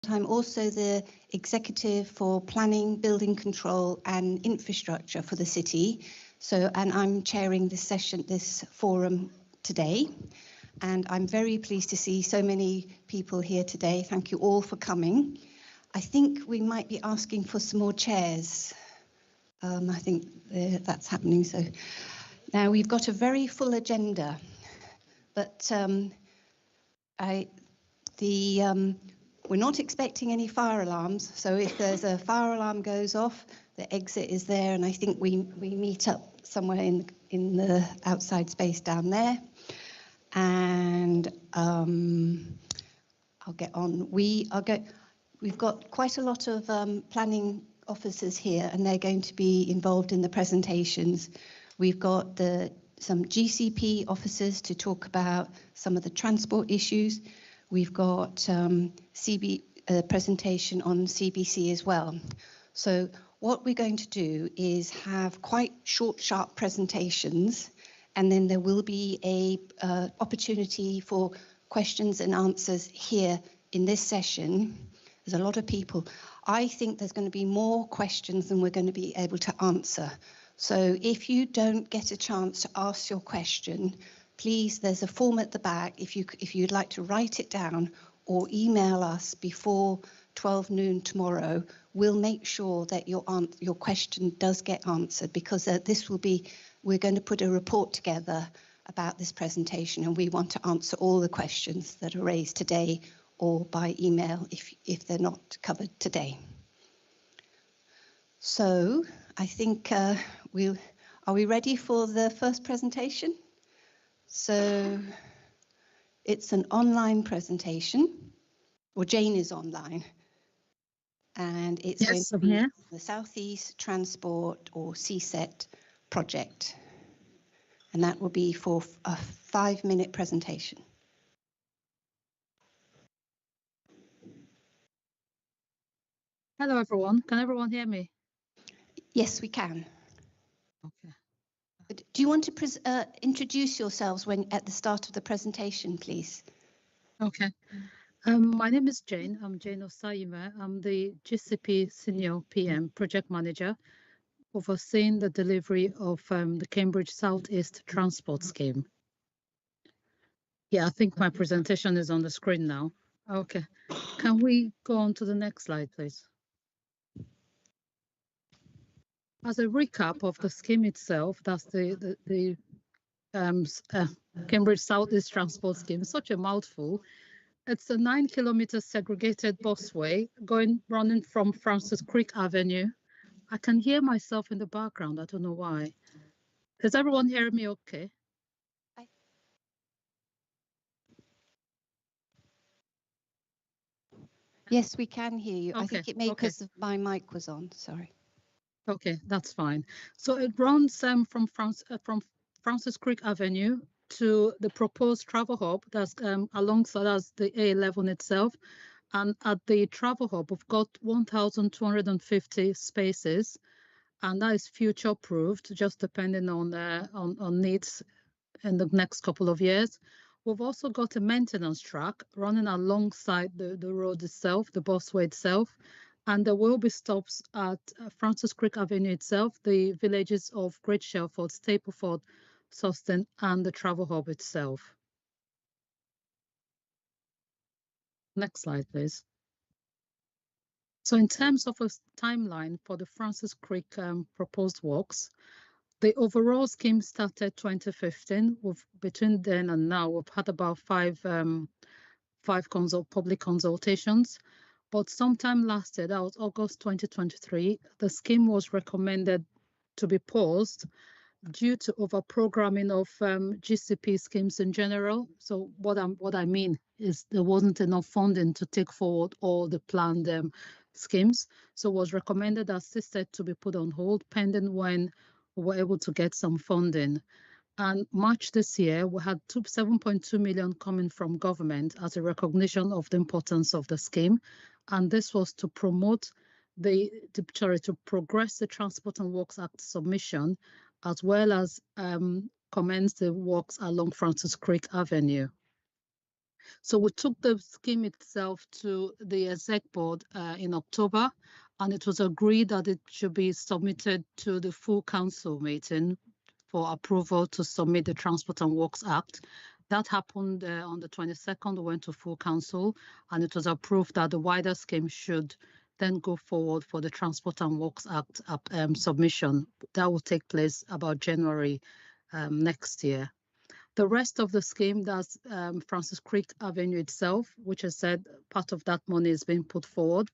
I'm also the executive for planning, building control and infrastructure for the city. And I'm chairing this session, this forum today. And I'm very pleased to see so many people here today. Thank you all for coming. I think we might be asking for some more chairs. I think that's happening. So now we've got a very full agenda, but we're not expecting any fire alarms. So if there's a fire alarm goes off, the exit is there, and I think we meet up somewhere in the outside space down there. And I'll get on. We've got quite a lot of planning officers here, and they're going to be involved in the presentations. We've got some GCP officers to talk about some of the transport issues. We've got a presentation on CBC as well. So what we're going to do is have quite short, sharp presentations, and then there will be a opportunity for questions and answers here in this session. There's a lot of people. I think there's going to be more questions than we're going to be able to answer. So if you don't get a chance to ask your question, please, there's a form at the back. If you'd like to write it down or email us before 12 noon tomorrow, we'll make sure that your question does get answered, because we're going to put a report together about this presentation, and we want to answer all the questions that are raised today or by email if they're not covered today. So I think are we ready for the first presentation? So it's an online presentation, or Jane is online, and it's going to be the Southeast Transport or CSET project, and that will be for a 5-minute presentation. Hello everyone, can everyone hear me? Yes, we can. Okay. Do you want to introduce yourselves at the start of the presentation, please? Okay. My name is Jane. I'm Jane Osayime. I'm the GCP Senior PM Project Manager, overseeing the delivery of the Cambridge Southeast Transport Scheme. Yeah, I think my presentation is on the screen now. Okay. Can we go on to the next slide, please? As a recap of the scheme itself, that's the Cambridge Southeast Transport Scheme, such a mouthful. It's a 9-kilometer segregated busway running from Francis Crick Avenue. I can hear myself in the background. I don't know why. Is everyone hearing me okay? Yes, we can hear you. Okay. I think it may because my mic was on. Sorry. Okay, that's fine. So it runs from Francis Crick Avenue to the proposed travel hub that's alongside as the A11 itself. And at the travel hub, we've got 1,250 spaces, and that is future proofed, just depending on needs in the next couple of years. We've also got a maintenance track running alongside the road itself, the busway itself. And there will be stops at Francis Crick Avenue itself, the villages of Great Shelford, Stapleford, Sawston, and the travel hub itself. Next slide, please. So in terms of a timeline for the Francis Crick proposed works, the overall scheme started 2015. Between then and now, we've had about five public consultations. But sometime last year, that was August 2023, the scheme was recommended to be paused due to over-programming of GCP schemes in general. So what I mean is there wasn't enough funding to take forward all the planned schemes. So it was recommended as CSET to be put on hold pending when we were able to get some funding. And March this year, we had 7.2 million coming from government as a recognition of the importance of the scheme. And this was to promote to progress the Transport and Works Act submission, as well as commence the works along Francis Crick Avenue. So we took the scheme itself to the exec board in October, and it was agreed that it should be submitted to the full council meeting for approval to submit the Transport and Works Act. That happened on the 22nd, we went to full council, and it was approved that the wider scheme should then go forward for the Transport and Works Act submission. That will take place about January next year. The rest of the scheme, that's Francis Crick Avenue itself, which I said part of that money is being put forward.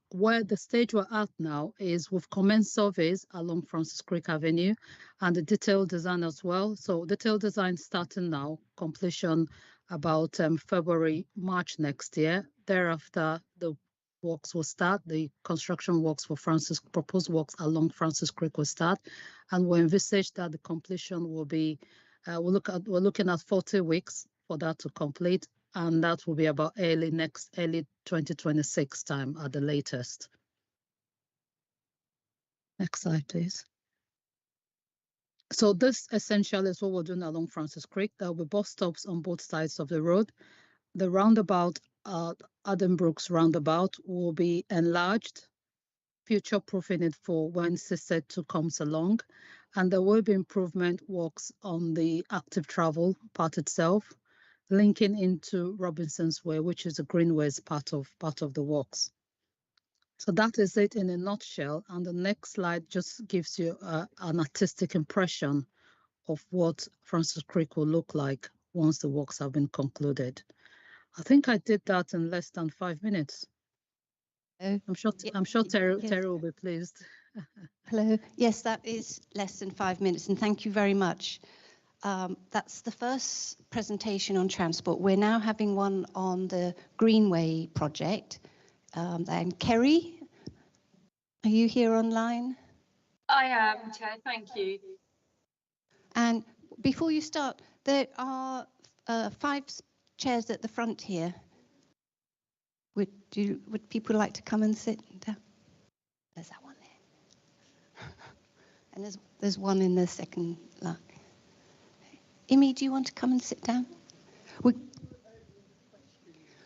Where the stage we're at now is we've commenced surveys along Francis Crick Avenue and the detailed design as well. So detailed design starting now, completion about February, March next year. Thereafter, the works will start. The construction works for proposed works along Francis Crick will start. And we envisage that the completion will be, we're looking at 40 weeks for that to complete. And that will be about early 2026 time at the latest. Next slide, please. So this essentially is what we're doing along Francis Crick. There will be bus stops on both sides of the road. The roundabout, Adam Brooks roundabout, will be enlarged, future-proofing it for when CSET 2 comes along. And there will be improvement works on the active travel part itself, linking into Robinson's Way, which is a Greenway's part of the works. So that is it in a nutshell. And the next slide just gives you an artistic impression of what Francis Crick will look like once the works have been concluded. I think I did that in less than 5 minutes. I'm sure Terry will be pleased. Hello. Yes, that is less than 5 minutes, and thank you very much. That's the first presentation on transport. We're now having one on the Greenway project. And Kerry, are you here online? I am, Chair, thank you. And before you start, there are 5 chairs at the front here. Would people like to come and sit down? There's that one there. And there's one in the second line. Imi, do you want to come and sit down?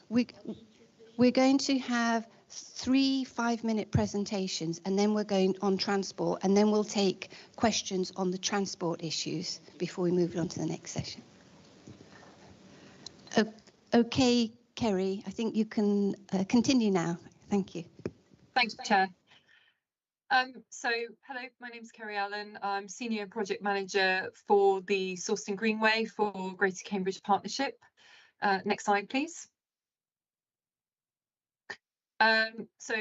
We're going to have 3 5-minute presentations, and then we're going on transport, and then we'll take questions on the transport issues before we move on to the next session. Okay, Kerry, I think you can continue now. Thank you. Thanks, Chair. So, hello, my name's Kerry Allen. I'm Senior Project Manager for the Sawston Greenway for Greater Cambridge Partnership. Next slide, please. So,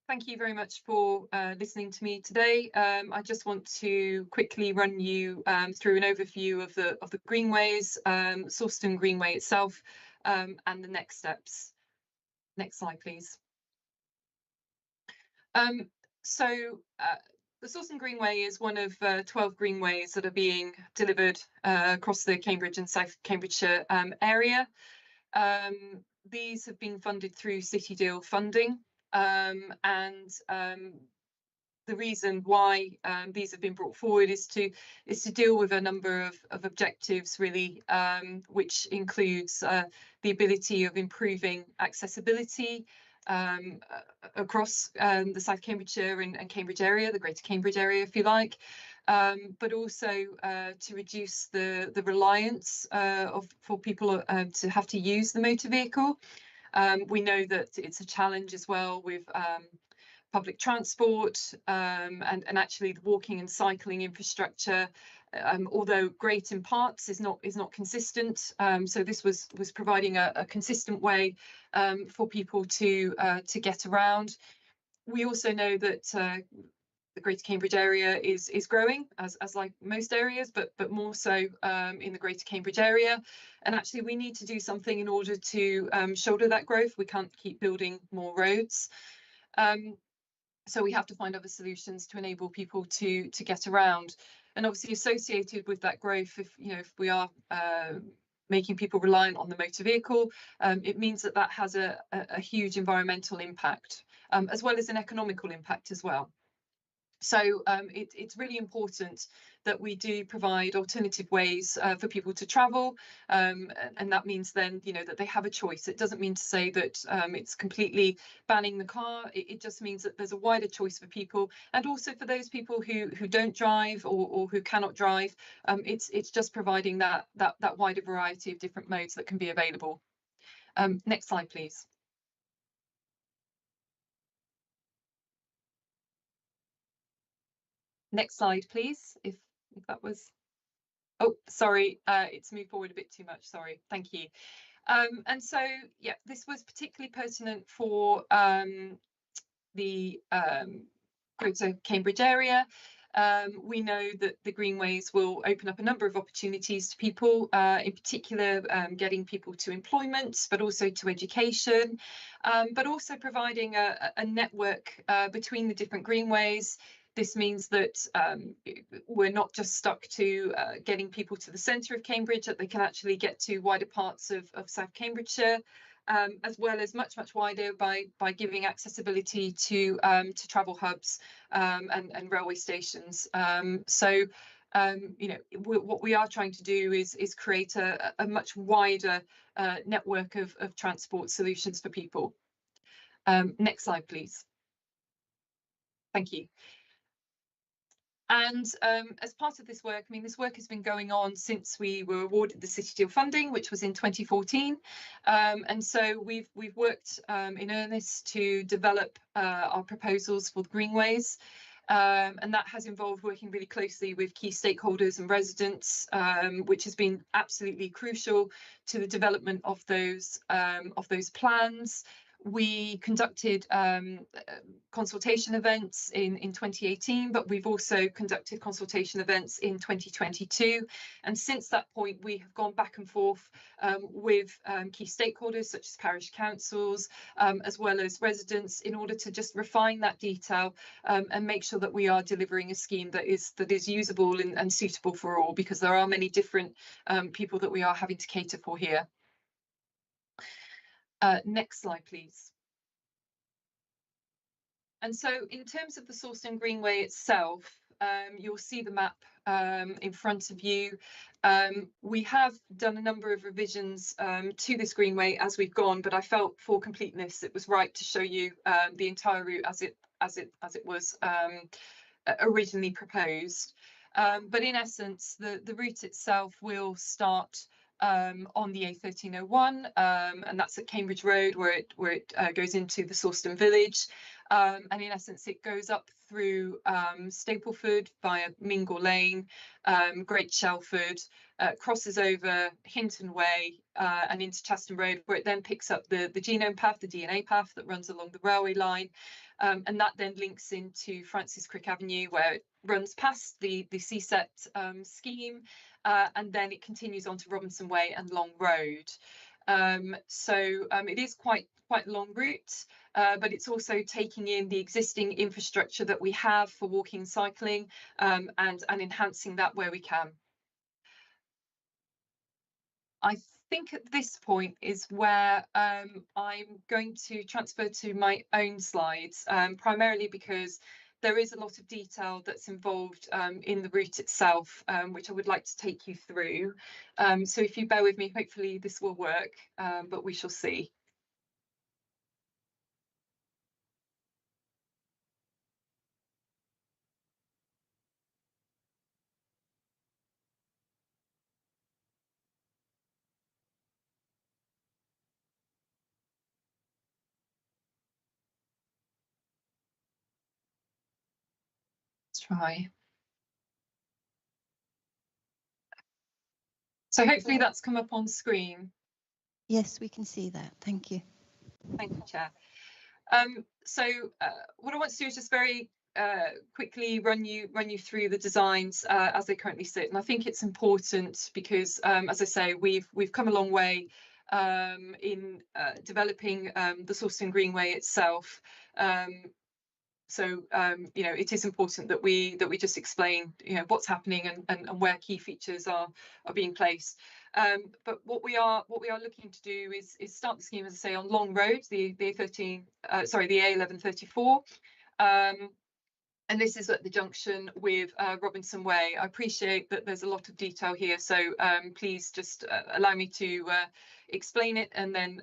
thank you very much for listening to me today. I just want to quickly run you through an overview of the Greenways, Sawston Greenway itself, and the next steps. Next slide, please. So the Sawston Greenway is one of 12 greenways that are being delivered across the Cambridge and South Cambridgeshire area. These have been funded through City Deal funding, and the reason why these have been brought forward is to deal with a number of objectives, really, which includes the ability of improving accessibility across the South Cambridgeshire and Cambridge area, the Greater Cambridge area, if you like, but also to reduce the reliance for people to have to use the motor vehicle. We know that it's a challenge as well with public transport and actually the walking and cycling infrastructure, although great in parts, is not consistent. So this was providing a consistent way for people to get around. We also know that the Greater Cambridge area is growing, as like most areas, but more so in the Greater Cambridge area. And actually, we need to do something in order to shoulder that growth. We can't keep building more roads. So we have to find other solutions to enable people to get around. And obviously associated with that growth, if we are making people reliant on the motor vehicle, it means that has a huge environmental impact, as well as an economical impact as well. So it's really important that we do provide alternative ways for people to travel, and that means then, you know, that they have a choice. It doesn't mean to say that it's completely banning the car. It just means that there's a wider choice for people, and also for those people who don't drive or who cannot drive. It's just providing that wider variety of different modes that can be available. Next slide, please. Next slide, please, if that was, oh, sorry, it's moved forward a bit too much, sorry, thank you. And so, yeah, this was particularly pertinent for the Greater Cambridge area. We know that the Greenways will open up a number of opportunities to people, in particular getting people to employment, but also to education, but also providing a network between the different Greenways. This means that we're not just stuck to getting people to the centre of Cambridge, that they can actually get to wider parts of South Cambridgeshire, as well as much wider by giving accessibility to travel hubs and railway stations. So you know, what we are trying to do is create a much wider network of transport solutions for people. Next slide, please. Thank you. And as part of this work, I mean, this work has been going on since we were awarded the City Deal funding, which was in 2014. And so we've worked in earnest to develop our proposals for the Greenways. And that has involved working really closely with key stakeholders and residents, which has been absolutely crucial to the development of those plans. We conducted consultation events in 2018, but we've also conducted consultation events in 2022. And since that point, we have gone back and forth with key stakeholders such as parish councils, as well as residents, in order to just refine that detail and make sure that we are delivering a scheme that is usable and suitable for all, because there are many different people that we are having to cater for here. Next slide, please. And so in terms of the Sawston Greenway itself, you'll see the map in front of you. We have done a number of revisions to this Greenway as we've gone, but I felt for completeness it was right to show you the entire route as it was originally proposed. But in essence, the route itself will start on the A1301, and that's at Cambridge Road, where it goes into the Sawston village. And in essence, it goes up through Stapleford via Mingle Lane, Great Shelford, crosses over Hinton Way and into Chaston Road, where it then picks up the genome path, the DNA path that runs along the railway line. And that then links into Francis Crick Avenue, where it runs past the CSET scheme, and then it continues on to Robinson Way and Long Road. So it is quite a long route, but it's also taking in the existing infrastructure that we have for walking and cycling, and enhancing that where we can. I think at this point is where I'm going to transfer to my own slides, primarily because there is a lot of detail that's involved in the route itself, which I would like to take you through. So if you bear with me, hopefully this will work, but we shall see. Try. So hopefully that's come up on screen. Yes, we can see that. Thank you. Thank you, Chair. So what I want to do is just very quickly run you through the designs as they currently sit, and I think it's important because, as I say, we've come a long way in developing the Sawston Greenway itself. So you know, it is important that we just explain, you know, what's happening and where key features are being placed. But what we are looking to do is start the scheme, as I say, on Long Road, the A1134. And this is at the junction with Robinson Way. I appreciate that there's a lot of detail here, so please just allow me to explain it, and then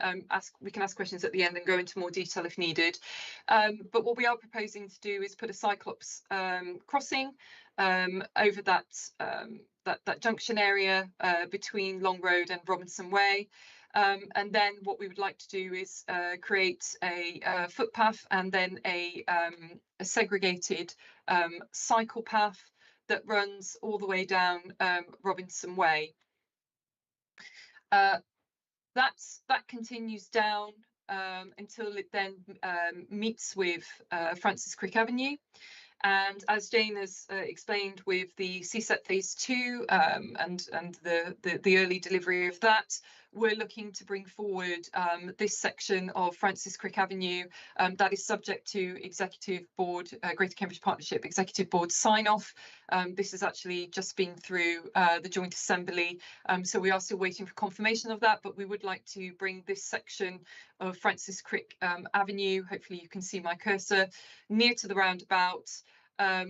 we can ask questions at the end and go into more detail if needed. But what we are proposing to do is put a cyclops crossing over that junction area between Long Road and Robinson Way. And then what we would like to do is create a footpath and then a segregated cycle path that runs all the way down Robinson Way. That continues down until it then meets with Francis Crick Avenue. And as Jane has explained with the CSET phase 2 and the early delivery of that, we're looking to bring forward this section of Francis Crick Avenue that is subject to Executive Board, Greater Cambridge Partnership Executive Board sign-off. This has actually just been through the Joint Assembly, so we are still waiting for confirmation of that, but we would like to bring this section of Francis Crick Avenue, hopefully you can see my cursor, near to the roundabout.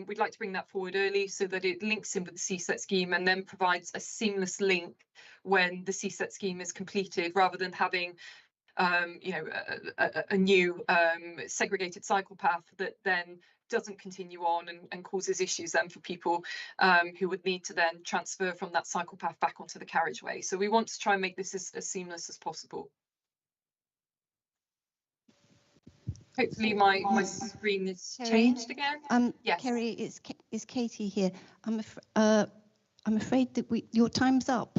We'd like to bring that forward early so that it links in with the CSET scheme and then provides a seamless link when the CSET scheme is completed, rather than having a new segregated cycle path that then doesn't continue on and causes issues then for people who would need to then transfer from that cycle path back onto the carriageway. So we want to try and make this as seamless as possible. Hopefully my screen is changed again. Yes. Kerry, it's Katie here. I'm afraid that your time's up.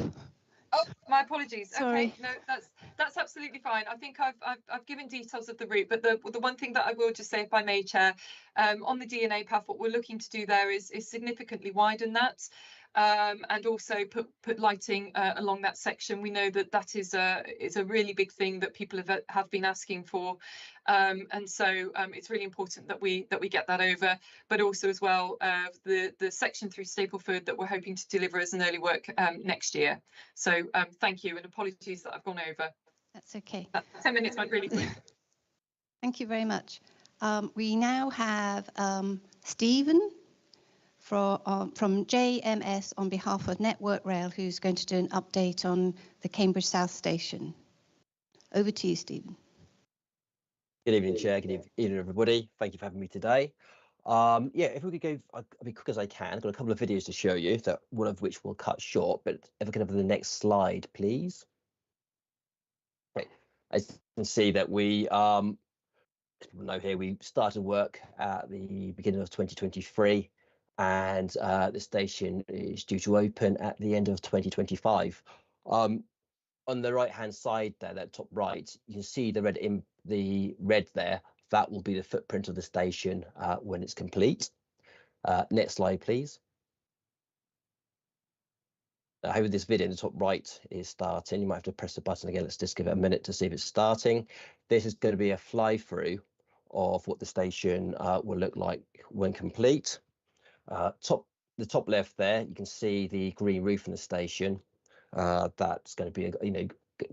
Oh, my apologies. Sorry. Okay, no, that's absolutely fine. I think I've given details of the route, but the one thing that I will just say, if I may, Chair, on the DNA path, what we're looking to do there is significantly widen that. And also put lighting along that section. We know that is a really big thing that people have been asking for, and so it's really important that we get that over. But also as well the section through Stapleford that we're hoping to deliver as an early work next year. So thank you, and apologies that I've gone over. That's okay. 10 minutes went really quick. Thank you very much. We now have Stephen from JMS on behalf of Network Rail, who's going to do an update on the Cambridge South Station. Over to you, Stephen. Good evening, Chair. Good evening, everybody. Thank you for having me today. Yeah, if we could go, I'll be quick as I can. I've got a couple of videos to show you, that one of which we'll cut short, but if we can have the next slide, please. Okay. As you can see that we, as people know here, we started work at the beginning of 2023. And the station is due to open at the end of 2025. On the right-hand side there, that top right, you can see the red there. That will be the footprint of the station when it's complete. Next slide, please. I hope this video in the top right is starting. You might have to press the button again. Let's just give it a minute to see if it's starting. This is going to be a fly-through of what the station will look like when complete. The top left there, you can see the green roof in the station. That's going to be,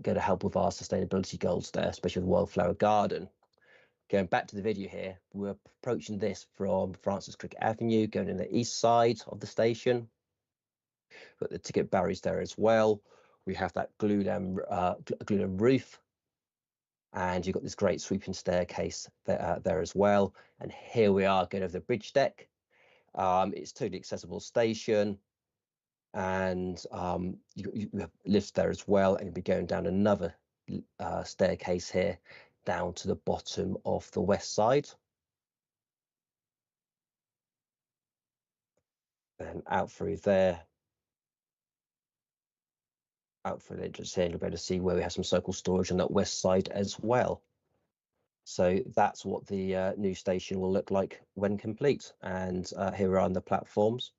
going to help with our sustainability goals there, especially with Wildflower Garden. Going back to the video here, we're approaching this from Francis Crick Avenue, going in the east side of the station. Got the ticket barriers there as well. We have that glulam roof, and you've got this great sweeping staircase there as well. And here we are going over the bridge deck. It's totally accessible station, and you have lifts there as well, and you'll be going down another staircase here down to the bottom of the west side, and out through there, out through the entrance here, and you'll be able to see where we have some circle storage on that west side as well. So that's what the new station will look like when complete. And here we are on the platforms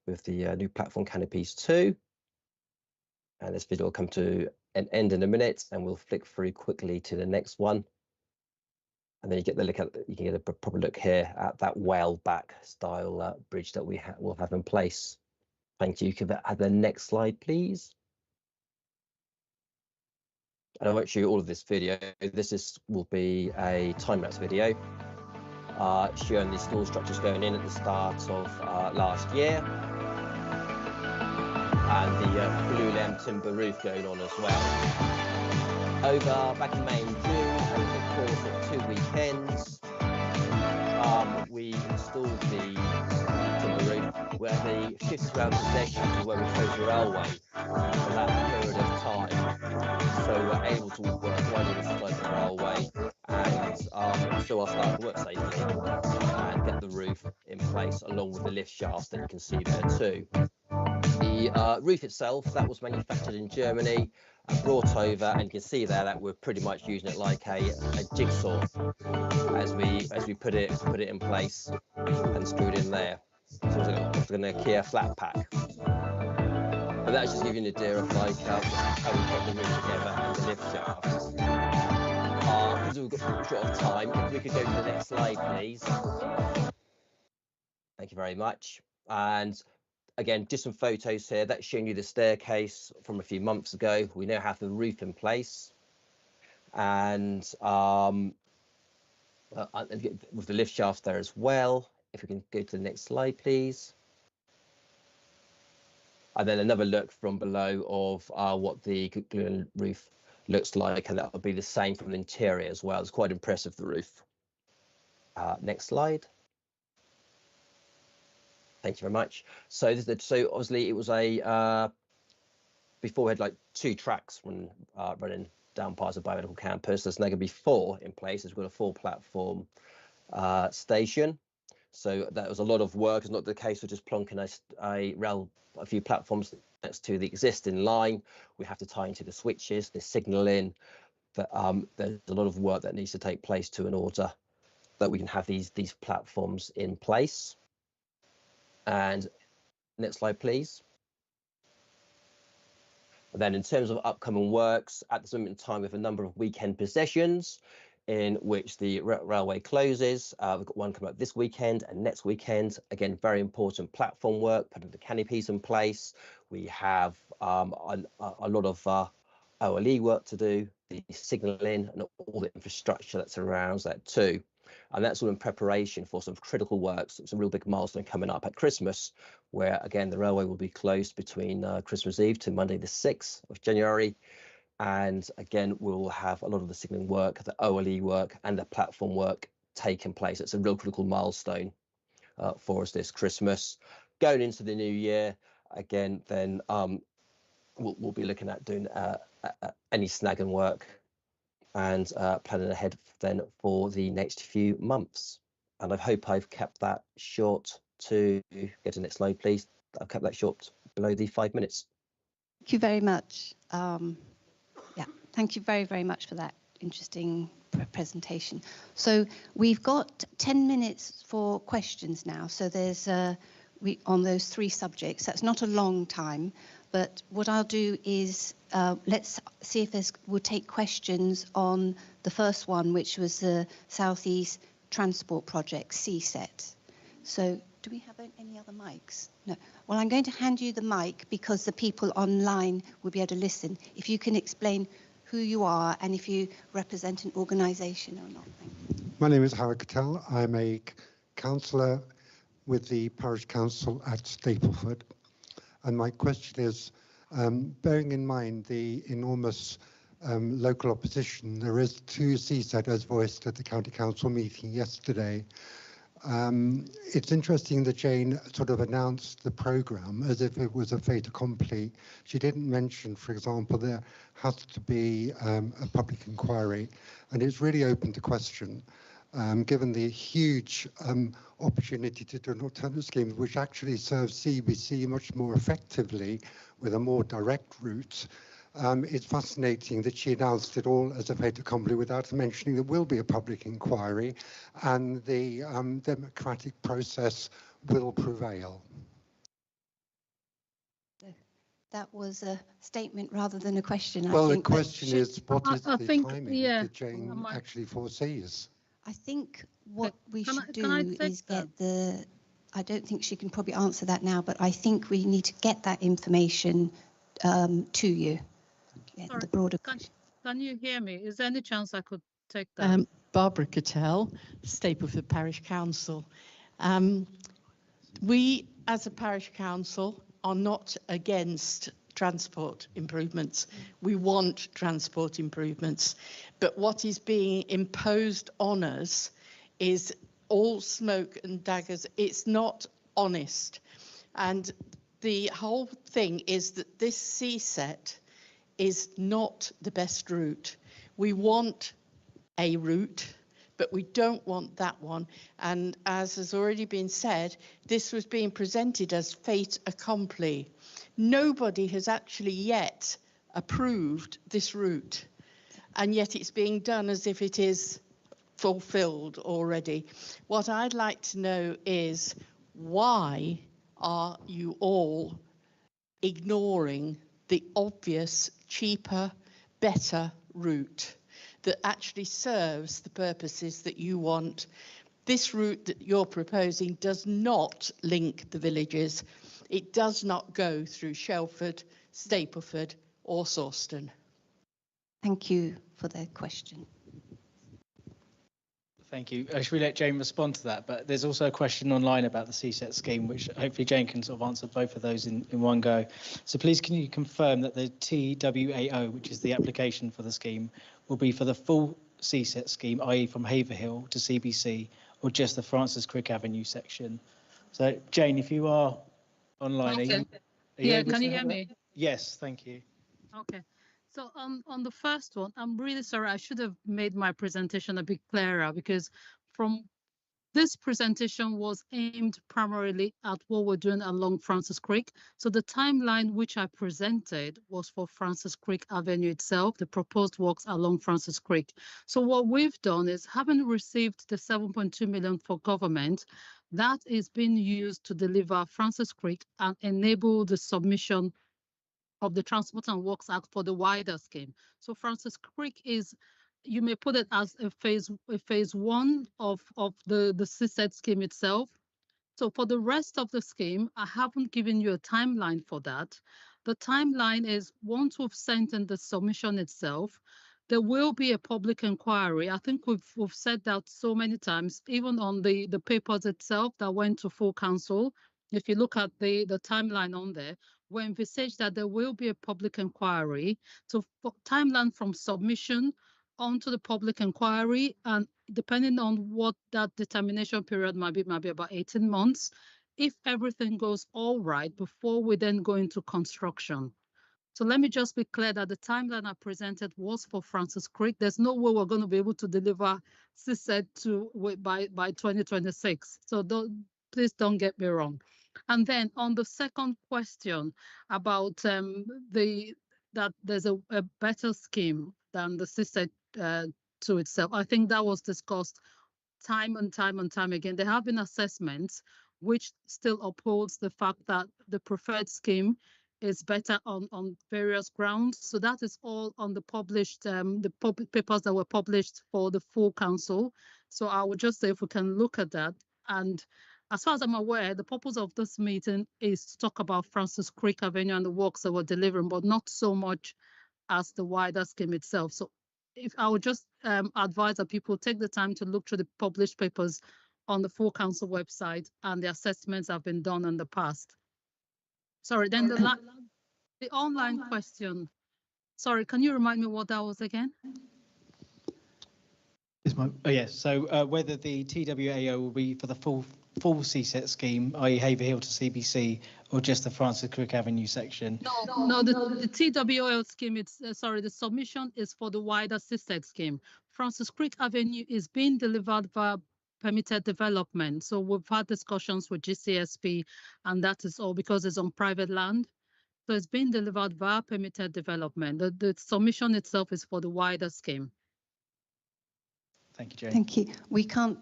with the new platform canopies too. And this video will come to an end in a minute, and we'll flick through quickly to the next one. And then you get you can get a proper look here at that whale back style bridge that we will have in place. Thank you. Can we have the next slide, please? And I won't show you all of this video. This will be a time-lapse video. showing the stall structures going in at the start of last year, and the blue lamb timber roof going on as well. Back in May and June, over the course of 2 weekends, we installed the timber roof where the shifts around possessions where we closed the railway for that period of time. So we're able to work right on the side of the railway, and so I'll start to work safely and get the roof in place along with the lift shafts that you can see there too. The roof itself, that was manufactured in Germany and brought over, and you can see there that we're pretty much using it like a jigsaw as we put it in place and screwed in there. So it's an IKEA flat pack. And that's just giving you an idea of like how we put the roof together and the lift shafts. Because we've got short of time, if we could go to the next slide, please. Thank you very much. And again, just some photos here. That's showing you the staircase from a few months ago. We now have the roof in place, and with the lift shafts there as well. If we can go to the next slide, please. And then another look from below of what the glue roof looks like, and that will be the same from the interior as well. It's quite impressive, the roof. Next slide. Thank you very much. So obviously it was a before we had like 2 tracks running down parts of Biomedical campus. There's now going to be 4 in place. We've got a 4-platform station. So that was a lot of work. It's not the case of just plonking a few platforms next to the existing line. We have to tie into the switches, the signalling. There's a lot of work that needs to take place in order that we can have these platforms in place. And next slide, please. And then in terms of upcoming works, at this moment in time, we have a number of weekend possessions in which the railway closes. We've got one coming up this weekend and next weekend. Again, very important platform work, putting the canopies in place. We have a lot of OLE work to do, the signalling and all the infrastructure that surrounds that too. And that's all in preparation for some critical works. It's a real big milestone coming up at Christmas, where again the railway will be closed between Christmas Eve to Monday the 6th of January. And again, we'll have a lot of the signalling work, the OLE work and the platform work taking place. It's a real critical milestone for us this Christmas. Going into the new year, again, then we'll be looking at doing any snagging work and planning ahead then for the next few months. And I hope I've kept that short to get to the next slide, please. I've kept that short below the 5 minutes. Thank you very much. Thank you very, very much for that interesting presentation. So we've got 10 minutes for questions now. So there's on those 3 subjects. That's not a long time, but what I'll do is let's see if we'll take questions on the first one, which was the South East Transport Project, CSET. So do we have any other mics? No. Well, I'm going to hand you the mic because the people online will be able to listen. If you can explain who you are and if you represent an organisation or not. Thank you. My name is Howard Cattell. I'm a councillor with the Parish Council at Stapleford. And my question is, bearing in mind the enormous local opposition, there is 2 CSET as voiced at the County Council meeting yesterday. It's interesting that Jane sort of announced the programme as if it was a fait accompli. She didn't mention, for example, there has to be a public inquiry, and it's really open to question, given the huge opportunity to do an alternative scheme which actually serves CBC much more effectively with a more direct route. It's fascinating that she announced it all as a fait accompli without mentioning there will be a public inquiry and the democratic process will prevail. That was a statement rather than a question. Well, I think the question is, what is the timing that Jane actually actually foresees? I think what we should do is get I don't think she can probably answer that now, but I think we need to get that information to you. Yeah, the broader. Can you hear me? Is there any chance I could take that? Barbara Cattell, Stapleford Parish Council. We, as a parish council, are not against transport improvements. We want transport improvements. But what is being imposed on us is all smoke and daggers. It's not honest. And the whole thing is that this CSET is not the best route. We want a route, but we don't want that one. And as has already been said, this was being presented as fait accompli. Nobody has actually yet approved this route, and yet it's being done as if it is fulfilled already. What I'd like to know is, why are you all ignoring the obvious, cheaper, better route that actually serves the purposes that you want? This route that you're proposing does not link the villages. It does not go through Shelford, Stapleford or Sawston. Thank you for the question. Thank you. Should we let Jane respond to that? But there's also a question online about the CSET scheme, which hopefully Jane can sort of answer both of those in one go. So please, can you confirm that the TWAO, which is the application for the scheme, will be for the full CSET scheme, i.e. from Haverhill to CBC, or just the Francis Crick Avenue section? So Jane, if you are online, Okay. are you able Can to you hear have that? me? Yes, thank you. Okay. So on the first one, I'm really sorry. I should have made my presentation a bit clearer, because from this presentation was aimed primarily at what we're doing along Francis Crick. So the timeline which I presented was for Francis Crick Avenue itself, the proposed works along Francis Crick. So what we've done is, having received the 7.2 million for government, that is being used to deliver Francis Crick and enable the submission of the Transport and Works Act for the wider scheme. So Francis Crick is, you may put it as a phase one of the CSET scheme itself. So for the rest of the scheme, I haven't given you a timeline for that. The timeline is, once we've sent in the submission itself, there will be a public inquiry. I think we've said that so many times, even on the papers itself that went to full council. If you look at the timeline on there, we envisage that there will be a public inquiry. So for timeline from submission onto the public inquiry, and depending on what that determination period might be about 18 months, if everything goes all right, before we then go into construction. So let me just be clear that the timeline I presented was for Francis Crick. There's no way we're going to be able to deliver CSET by 2026. So please don't get me wrong. And then on the second question about that there's a better scheme than the CSET to itself, I think that was discussed time and time again. There have been assessments which still upholds the fact that the preferred scheme is better on various grounds. So that is all on the published papers that were published for the full council. So I would just say, if we can look at that. And as far as I'm aware, the purpose of this meeting is to talk about Francis Crick Avenue and the works that we're delivering, but not so much as the wider scheme itself. So if I would just advise that people take the time to look through the published papers on the full council website, and the assessments have been done in the past. Sorry, then the online question. Sorry, can you remind me what that was again? Yes. So whether the TWAO will be for the full CSET scheme, i.e. Haverhill to CBC, or just the Francis Crick Avenue section? No, the TWAO scheme, it's sorry, the submission is for the wider CSET scheme. Francis Crick Avenue is being delivered via permitted development. So we've had discussions with GCSP, and that is all because it's on private land. So it's being delivered via permitted development. The submission itself is for the wider scheme. Thank you, Jane. Thank you. We can't,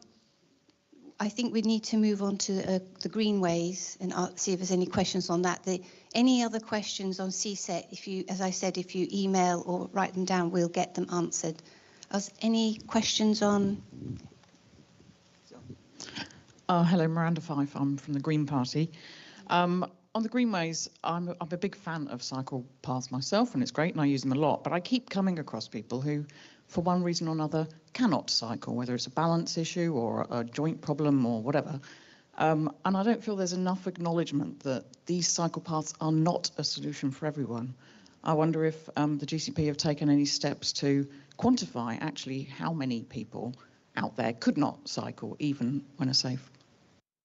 I think we need to move on to the Greenways and see if there's any questions on that. Any other questions on CSET, if you, as I said, if you email or write them down, we'll get them answered. Any questions on? Hello, Miranda Fife. I'm from the Green Party. On the Greenways, I'm a big fan of cycle paths myself, and it's great, and I use them a lot. But I keep coming across people who for one reason or another, cannot cycle, whether it's a balance issue or a joint problem or whatever. And I don't feel there's enough acknowledgement that these cycle paths are not a solution for everyone. I wonder if the GCP have taken any steps to quantify actually how many people out there could not cycle even when a safe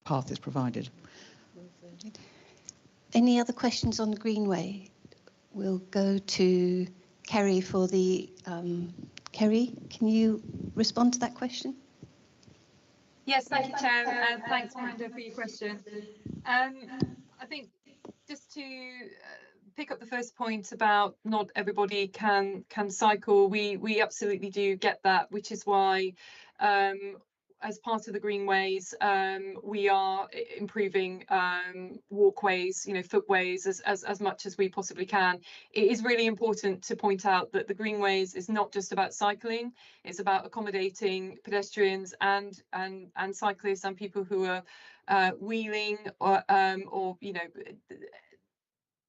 path is provided. Any other questions on the Greenway? We'll go to Kerry for the... Kerry, can you respond to that question? Yes, thank you, Chair, and thanks, Miranda, for your question. I think just to pick up the first point about not everybody can cycle, we absolutely do get that, which is why as part of the Greenways, we are improving walkways, footways as much as we possibly can. It is really important to point out that the Greenways is not just about cycling; it's about accommodating pedestrians and cyclists and people who are wheeling or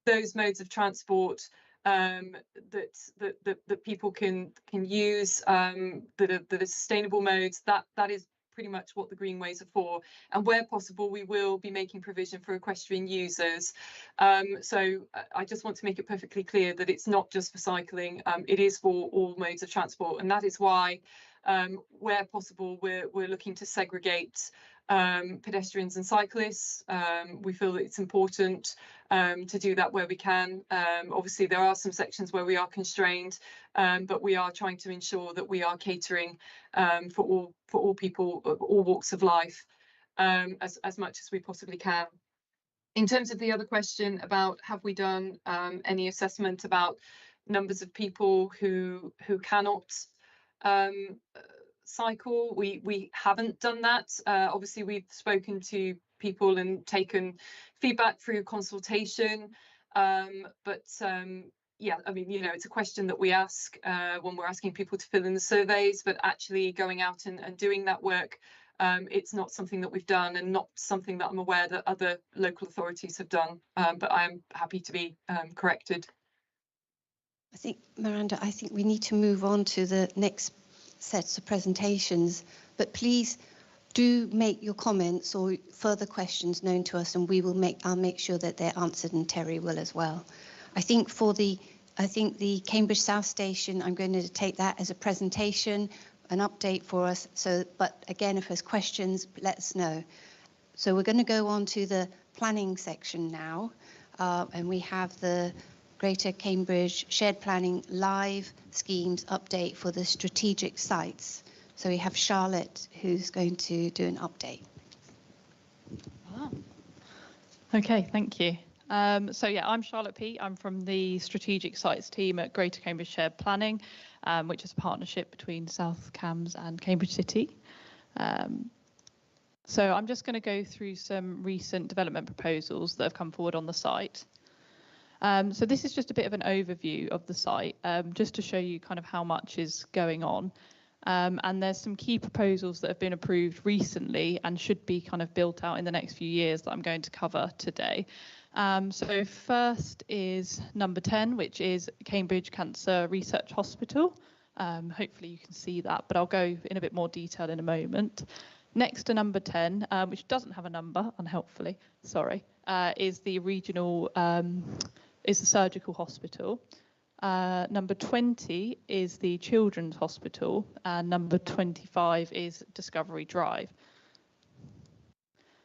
those modes of transport that people can use that are sustainable modes. That is pretty much what the Greenways are for, and where possible we will be making provision for equestrian users. So I just want to make it perfectly clear that it's not just for cycling, it is for all modes of transport, and that is why where possible we're looking to segregate pedestrians and cyclists. We feel that it's important to do that where we can. Obviously there are some sections where we are constrained, but we are trying to ensure that we are catering for all people of all walks of life as much as we possibly can. In terms of the other question about have we done any assessment about numbers of people who cannot cycle, we haven't done that. Obviously we've spoken to people and taken feedback through consultation, but yeah, I mean, it's a question that we ask when we're asking people to fill in the surveys, but actually going out and doing that work, it's not something that we've done, and not something that I'm aware that other local authorities have done, but I am happy to be corrected. I think, Miranda, we need to move on to the next sets of presentations, but please do make your comments or further questions known to us, and I'll make sure that they're answered, and Terry will as well. I think the Cambridge South Station, I'm going to take that as a presentation, an update for us. So, but again, if there's questions, let us know. So we're going to go on to the planning section now, and we have the Greater Cambridge Shared Planning Live Schemes update for the strategic sites. So we have Charlotte who's going to do an update. Okay, thank you. So yeah, I'm Charlotte P. I'm from the strategic sites team at Greater Cambridge Shared Planning, which is a partnership between South Cambs and Cambridge City. So I'm just going to go through some recent development proposals that have come forward on the site. So this is just a bit of an overview of the site, just to show you kind of how much is going on. And there's some key proposals that have been approved recently and should be kind of built out in the next few years that I'm going to cover today. So first is number 10, which is Cambridge Cancer Research Hospital. Hopefully you can see that, but I'll go in a bit more detail in a moment. Next to number 10, which doesn't have a number, unhelpfully, sorry, is the regional, is the surgical hospital. Number 20 is the Children's Hospital, and number 25 is Discovery Drive.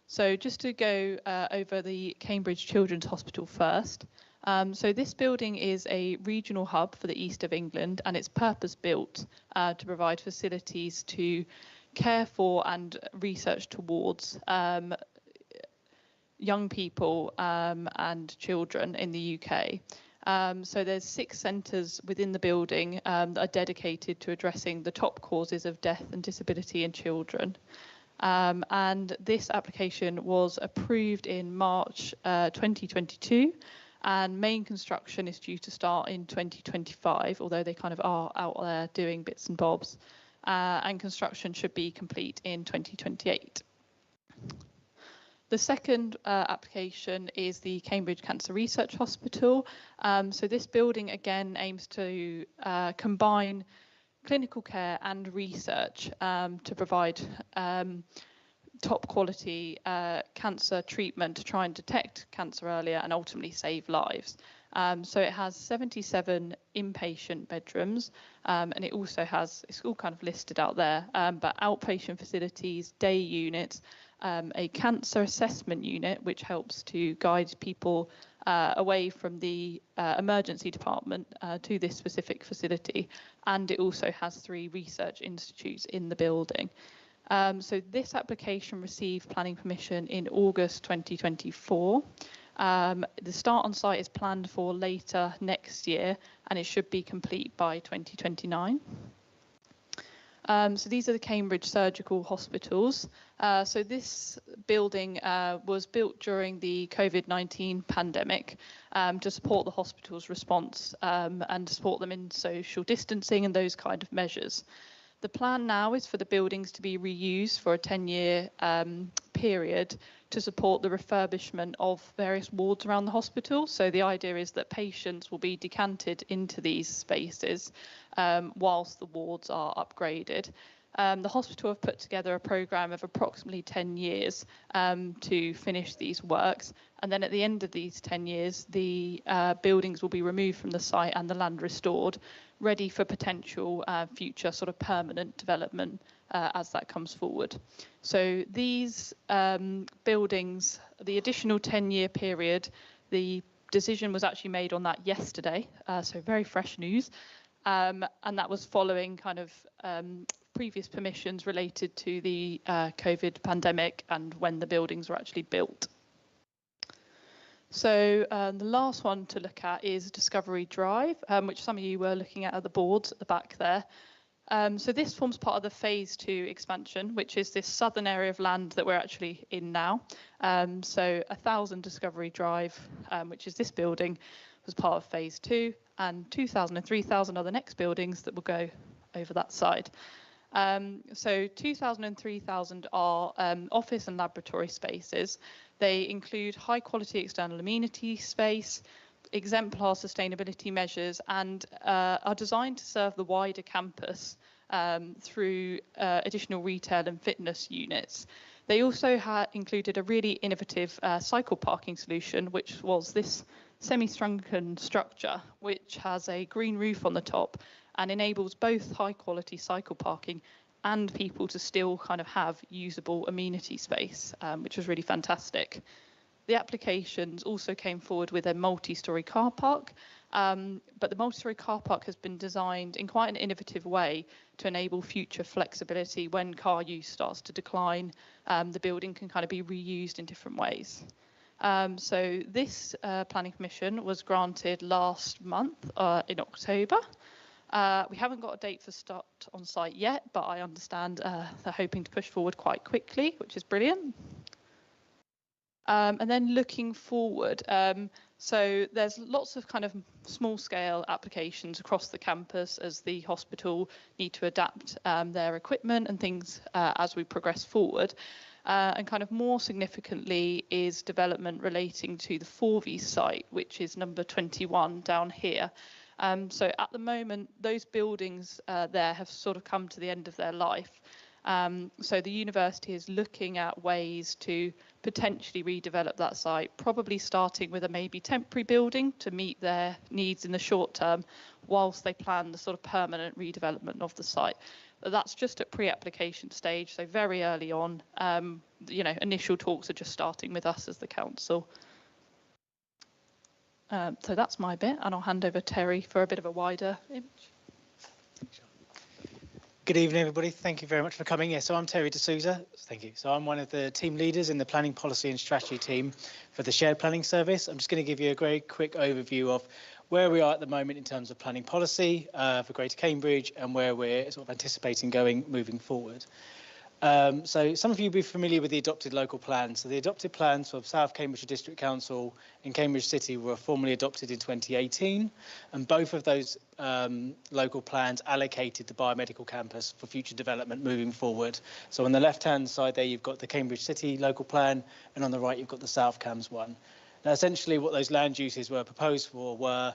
So just to go over the Cambridge Children's Hospital first. So this building is a regional hub for the east of England, and it's purpose-built to provide facilities to care for and research towards young people and children in the UK. So there's 6 centres within the building that are dedicated to addressing the top causes of death and disability in children. And this application was approved in March 2022, and main construction is due to start in 2025, although they kind of are out there doing bits and bobs, and construction should be complete in 2028. The second application is the Cambridge Cancer Research Hospital. So this building again aims to combine clinical care and research to provide top quality cancer treatment to try and detect cancer earlier and ultimately save lives. So it has 77 inpatient bedrooms, and it also has, it's all kind of listed out there, but outpatient facilities, day units, a cancer assessment unit, which helps to guide people away from the emergency department to this specific facility. And it also has 3 research institutes in the building. So this application received planning permission in August 2024. The start on site is planned for later next year, and it should be complete by 2029. So these are the Cambridge Surgical Hospitals. So this building was built during the COVID-19 pandemic to support the hospital's response and support them in social distancing and those kind of measures. The plan now is for the buildings to be reused for a 10-year period to support the refurbishment of various wards around the hospital. So the idea is that patients will be decanted into these spaces whilst the wards are upgraded. The hospital have put together a programme of approximately 10 years to finish these works. And then at the end of these 10 years, the buildings will be removed from the site and the land restored, ready for potential future sort of permanent development as that comes forward. So these buildings, the additional 10-year period, the decision was actually made on that yesterday, so very fresh news. And that was following kind of previous permissions related to the COVID pandemic and when the buildings were actually built. So the last one to look at is Discovery Drive, which some of you were looking at the boards at the back there. So this forms part of the phase 2 expansion, which is this southern area of land that we're actually in now. So 1000 Discovery Drive, which is this building, was part of phase 2, and 2000 and 3000 are the next buildings that will go over that side. So 2000 and 3000 are office and laboratory spaces. They include high quality external amenity space, exemplar sustainability measures, and are designed to serve the wider campus through additional retail and fitness units. They also included a really innovative cycle parking solution, which was this semi-shrunken structure, which has a green roof on the top and enables both high quality cycle parking and people to still kind of have usable amenity space, which was really fantastic. The applications also came forward with a multi-storey car park, but the multi-storey car park has been designed in quite an innovative way to enable future flexibility when car use starts to decline. The building can kind of be reused in different ways. So this planning permission was granted last month in October. We haven't got a date for start on site yet, but I understand they're hoping to push forward quite quickly, which is brilliant. And then looking forward, so there's lots of kind of small scale applications across the campus as the hospital need to adapt their equipment and things as we progress forward. And kind of more significantly is development relating to the Forvey site, which is number 21 down here. So at the moment, those buildings there have sort of come to the end of their life. So the university is looking at ways to potentially redevelop that site, probably starting with a maybe temporary building to meet their needs in the short term, whilst they plan the sort of permanent redevelopment of the site. But that's just at pre-application stage, so very early on. You know, initial talks are just starting with us as the council. So that's my bit, and I'll hand over to Terry for a bit of a wider image. Good evening, everybody. Thank you very much for coming. Yeah, so I'm Terry D'Souza. Thank you. So I'm one of the team leaders in the planning policy and strategy team for the shared planning service. I'm just going to give you a very quick overview of where we are at the moment in terms of planning policy for Greater Cambridge and where we're sort of anticipating moving forward. So some of you will be familiar with the adopted local plans. So the adopted plans for South Cambridgeshire District Council and Cambridge City were formally adopted in 2018, and both of those local plans allocated the biomedical campus for future development moving forward. So on the left-hand side there, you've got the Cambridge City local plan, and on the right, you've got the South Cambs one. Now, essentially what those land uses were proposed for were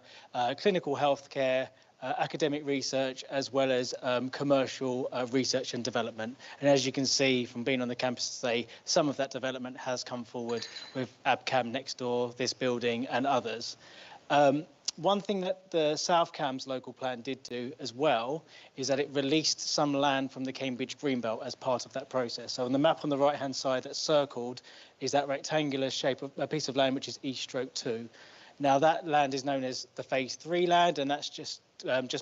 clinical healthcare, academic research, as well as commercial research and development. And as you can see from being on the campus today, some of that development has come forward with ABCAM next door, this building and others. One thing that the South Cambs local plan did do as well is that it released some land from the Cambridge Greenbelt as part of that process. So on the map on the right-hand side that's circled is that rectangular shape of a piece of land which is E/2. Now that land is known as the Phase 3 land, and that's just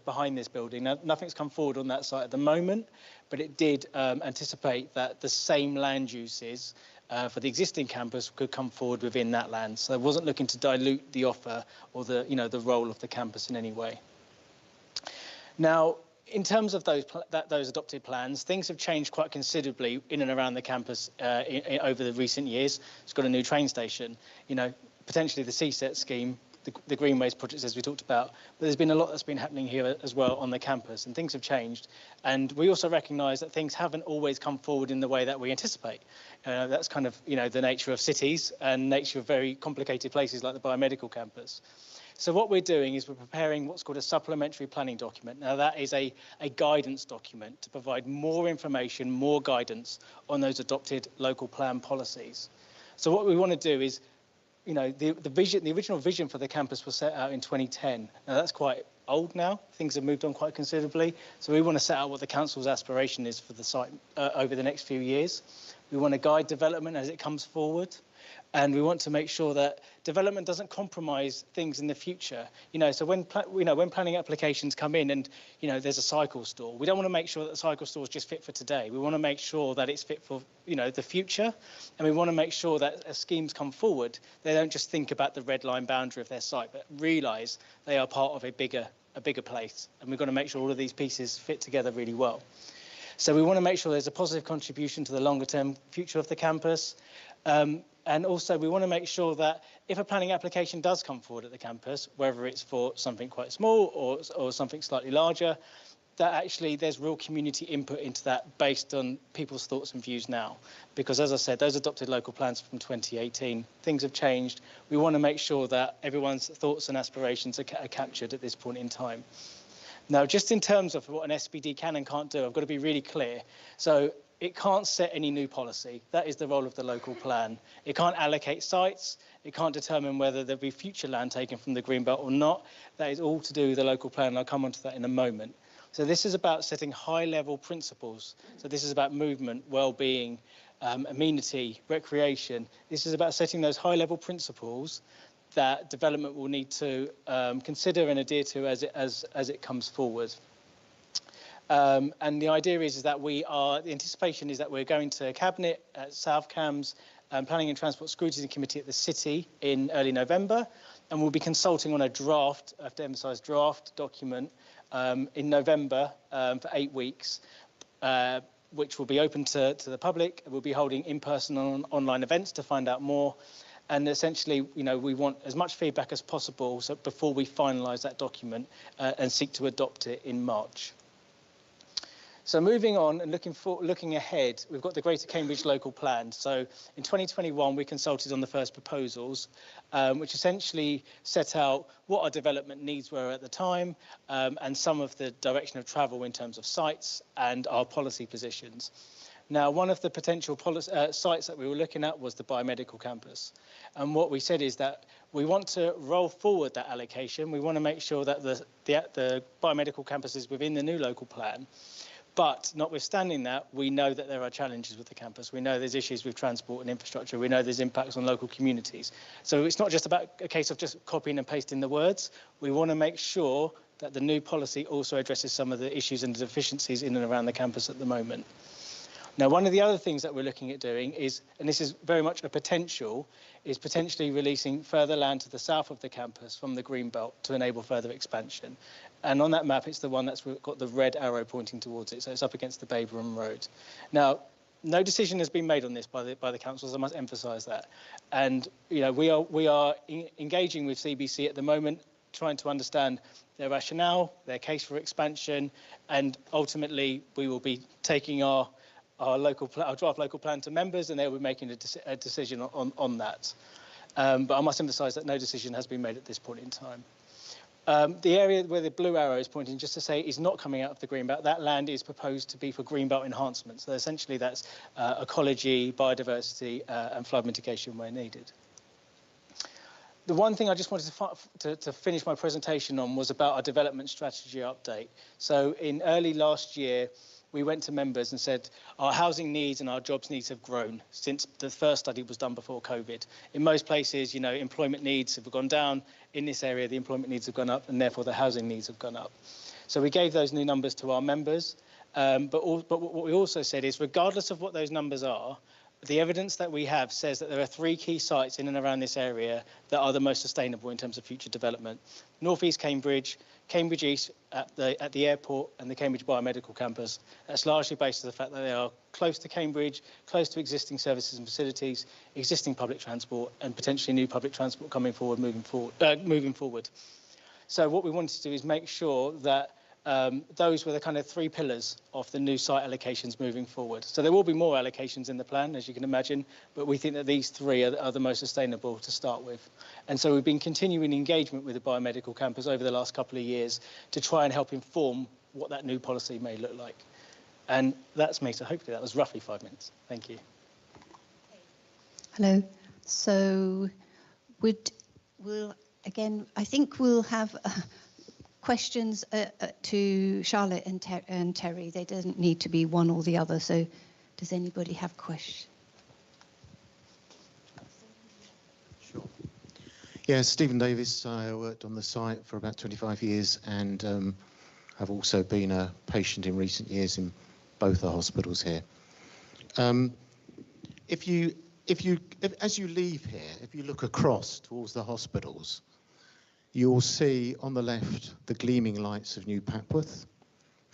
behind this building. Now, nothing's come forward on that site at the moment, but it did anticipate that the same land uses for the existing campus could come forward within that land. So it wasn't looking to dilute the offer or the role of the campus in any way. Now, in terms of those adopted plans, things have changed quite considerably in and around the campus over the recent years. It's got a new train station, potentially the CSET scheme, the Greenways projects as we talked about, but there's been a lot that's been happening here as well on the campus, and things have changed. And we also recognise that things haven't always come forward in the way that we anticipate. That's kind of, the nature of cities and nature of very complicated places like the Biomedical campus. So what we're doing is we're preparing what's called a supplementary planning document. Now that is a guidance document to provide more information, more guidance on those adopted local plan policies. So what we want to do is, the original vision for the campus was set out in 2010. Now that's quite old now. Things have moved on quite considerably. So we want to set out what the council's aspiration is for the site over the next few years. We want to guide development as it comes forward. And we want to make sure that development doesn't compromise things in the future. So when planning applications come in and, there's a cycle store, we don't want to make sure that the cycle store is just fit for today. We want to make sure that it's fit for, the future. And we want to make sure that as schemes come forward, they don't just think about the red line boundary of their site, but realise they are part of a bigger place. And we've got to make sure all of these pieces fit together really well. So we want to make sure there's a positive contribution to the longer term future of the campus. And also we want to make sure that if a planning application does come forward at the campus, whether it's for something quite small or something slightly larger, that actually there's real community input into that based on people's thoughts and views now. Because as I said, those adopted local plans from 2018, things have changed. We want to make sure that everyone's thoughts and aspirations are captured at this point in time. Now, just in terms of what an SPD can and can't do, I've got to be really clear. So it can't set any new policy. That is the role of the local plan. It can't allocate sites. It can't determine whether there'll be future land taken from the Greenbelt or not. That is all to do with the local plan, and I'll come on to that in a moment. So this is about setting high-level principles. So this is about movement, well-being, amenity, recreation. This is about setting those high-level principles that development will need to consider and adhere to as it comes forward. And the idea is that the anticipation is that we're going to Cabinet at South Cambs, Planning and Transport Scrutiny Committee at the City in early November, and we'll be consulting on a draft, I have to emphasise draft document, in November for 8 weeks, which will be open to the public. We'll be holding in-person and online events to find out more. And essentially, we want as much feedback as possible so before we finalise that document and seek to adopt it in March. So moving on and looking ahead, we've got the Greater Cambridge Local Plan. So in 2021, we consulted on the first proposals, which essentially set out what our development needs were at the time and some of the direction of travel in terms of sites and our policy positions. Now, one of the potential sites that we were looking at was the Biomedical campus. And what we said is that we want to roll forward that allocation. We want to make sure that the Biomedical campus is within the new local plan. But notwithstanding that, we know that there are challenges with the campus. We know there's issues with transport and infrastructure. We know there's impacts on local communities. So it's not just about a case of just copying and pasting the words. We want to make sure that the new policy also addresses some of the issues and deficiencies in and around the campus at the moment. Now, one of the other things that we're looking at doing is, and this is very much a potential, is potentially releasing further land to the south of the campus from the Greenbelt to enable further expansion. And on that map, it's the one that's got the red arrow pointing towards it, so it's up against the Baberham Road. Now, no decision has been made on this by the councils. I must emphasise that. And we are engaging with CBC at the moment, trying to understand their rationale, their case for expansion, and ultimately we will be taking our draft local plan to members, and they will be making a decision on that. But I must emphasise that no decision has been made at this point in time. The area where the blue arrow is pointing, just to say, is not coming out of the greenbelt. That land is proposed to be for greenbelt enhancement. So essentially that's ecology, biodiversity and flood mitigation where needed. The one thing I just wanted to finish my presentation on was about our development strategy update. So in early last year, we went to members and said our housing needs and our jobs needs have grown since the first study was done before COVID. In most places, you know, employment needs have gone down. In this area, the employment needs have gone up, and therefore the housing needs have gone up. So we gave those new numbers to our members. But what we also said is, regardless of what those numbers are, the evidence that we have says that there are 3 key sites in and around this area that are the most sustainable in terms of future development. North East Cambridge, Cambridge East at the airport, and the Cambridge Biomedical campus. That's largely based on the fact that they are close to Cambridge, close to existing services and facilities, existing public transport, and potentially new public transport coming forward, moving forward. So what we wanted to do is make sure that those were the kind of 3 pillars of the new site allocations moving forward. So there will be more allocations in the plan, as you can imagine, but we think that these 3 are the most sustainable to start with. And so we've been continuing engagement with the Biomedical campus over the last couple of years to try and help inform what that new policy may look like. And that's me, so hopefully that was roughly 5 minutes. Thank you. Hello. So I think we'll have questions to Charlotte and Terry. They don't need to be one or the other. So does anybody have questions? Sure. Yeah, Stephen Davis. I worked on the site for about 25 years and have also been a patient in recent years in both the hospitals here. As you leave here, if you look across towards the hospitals, you'll see on the left the gleaming lights of New Papworth,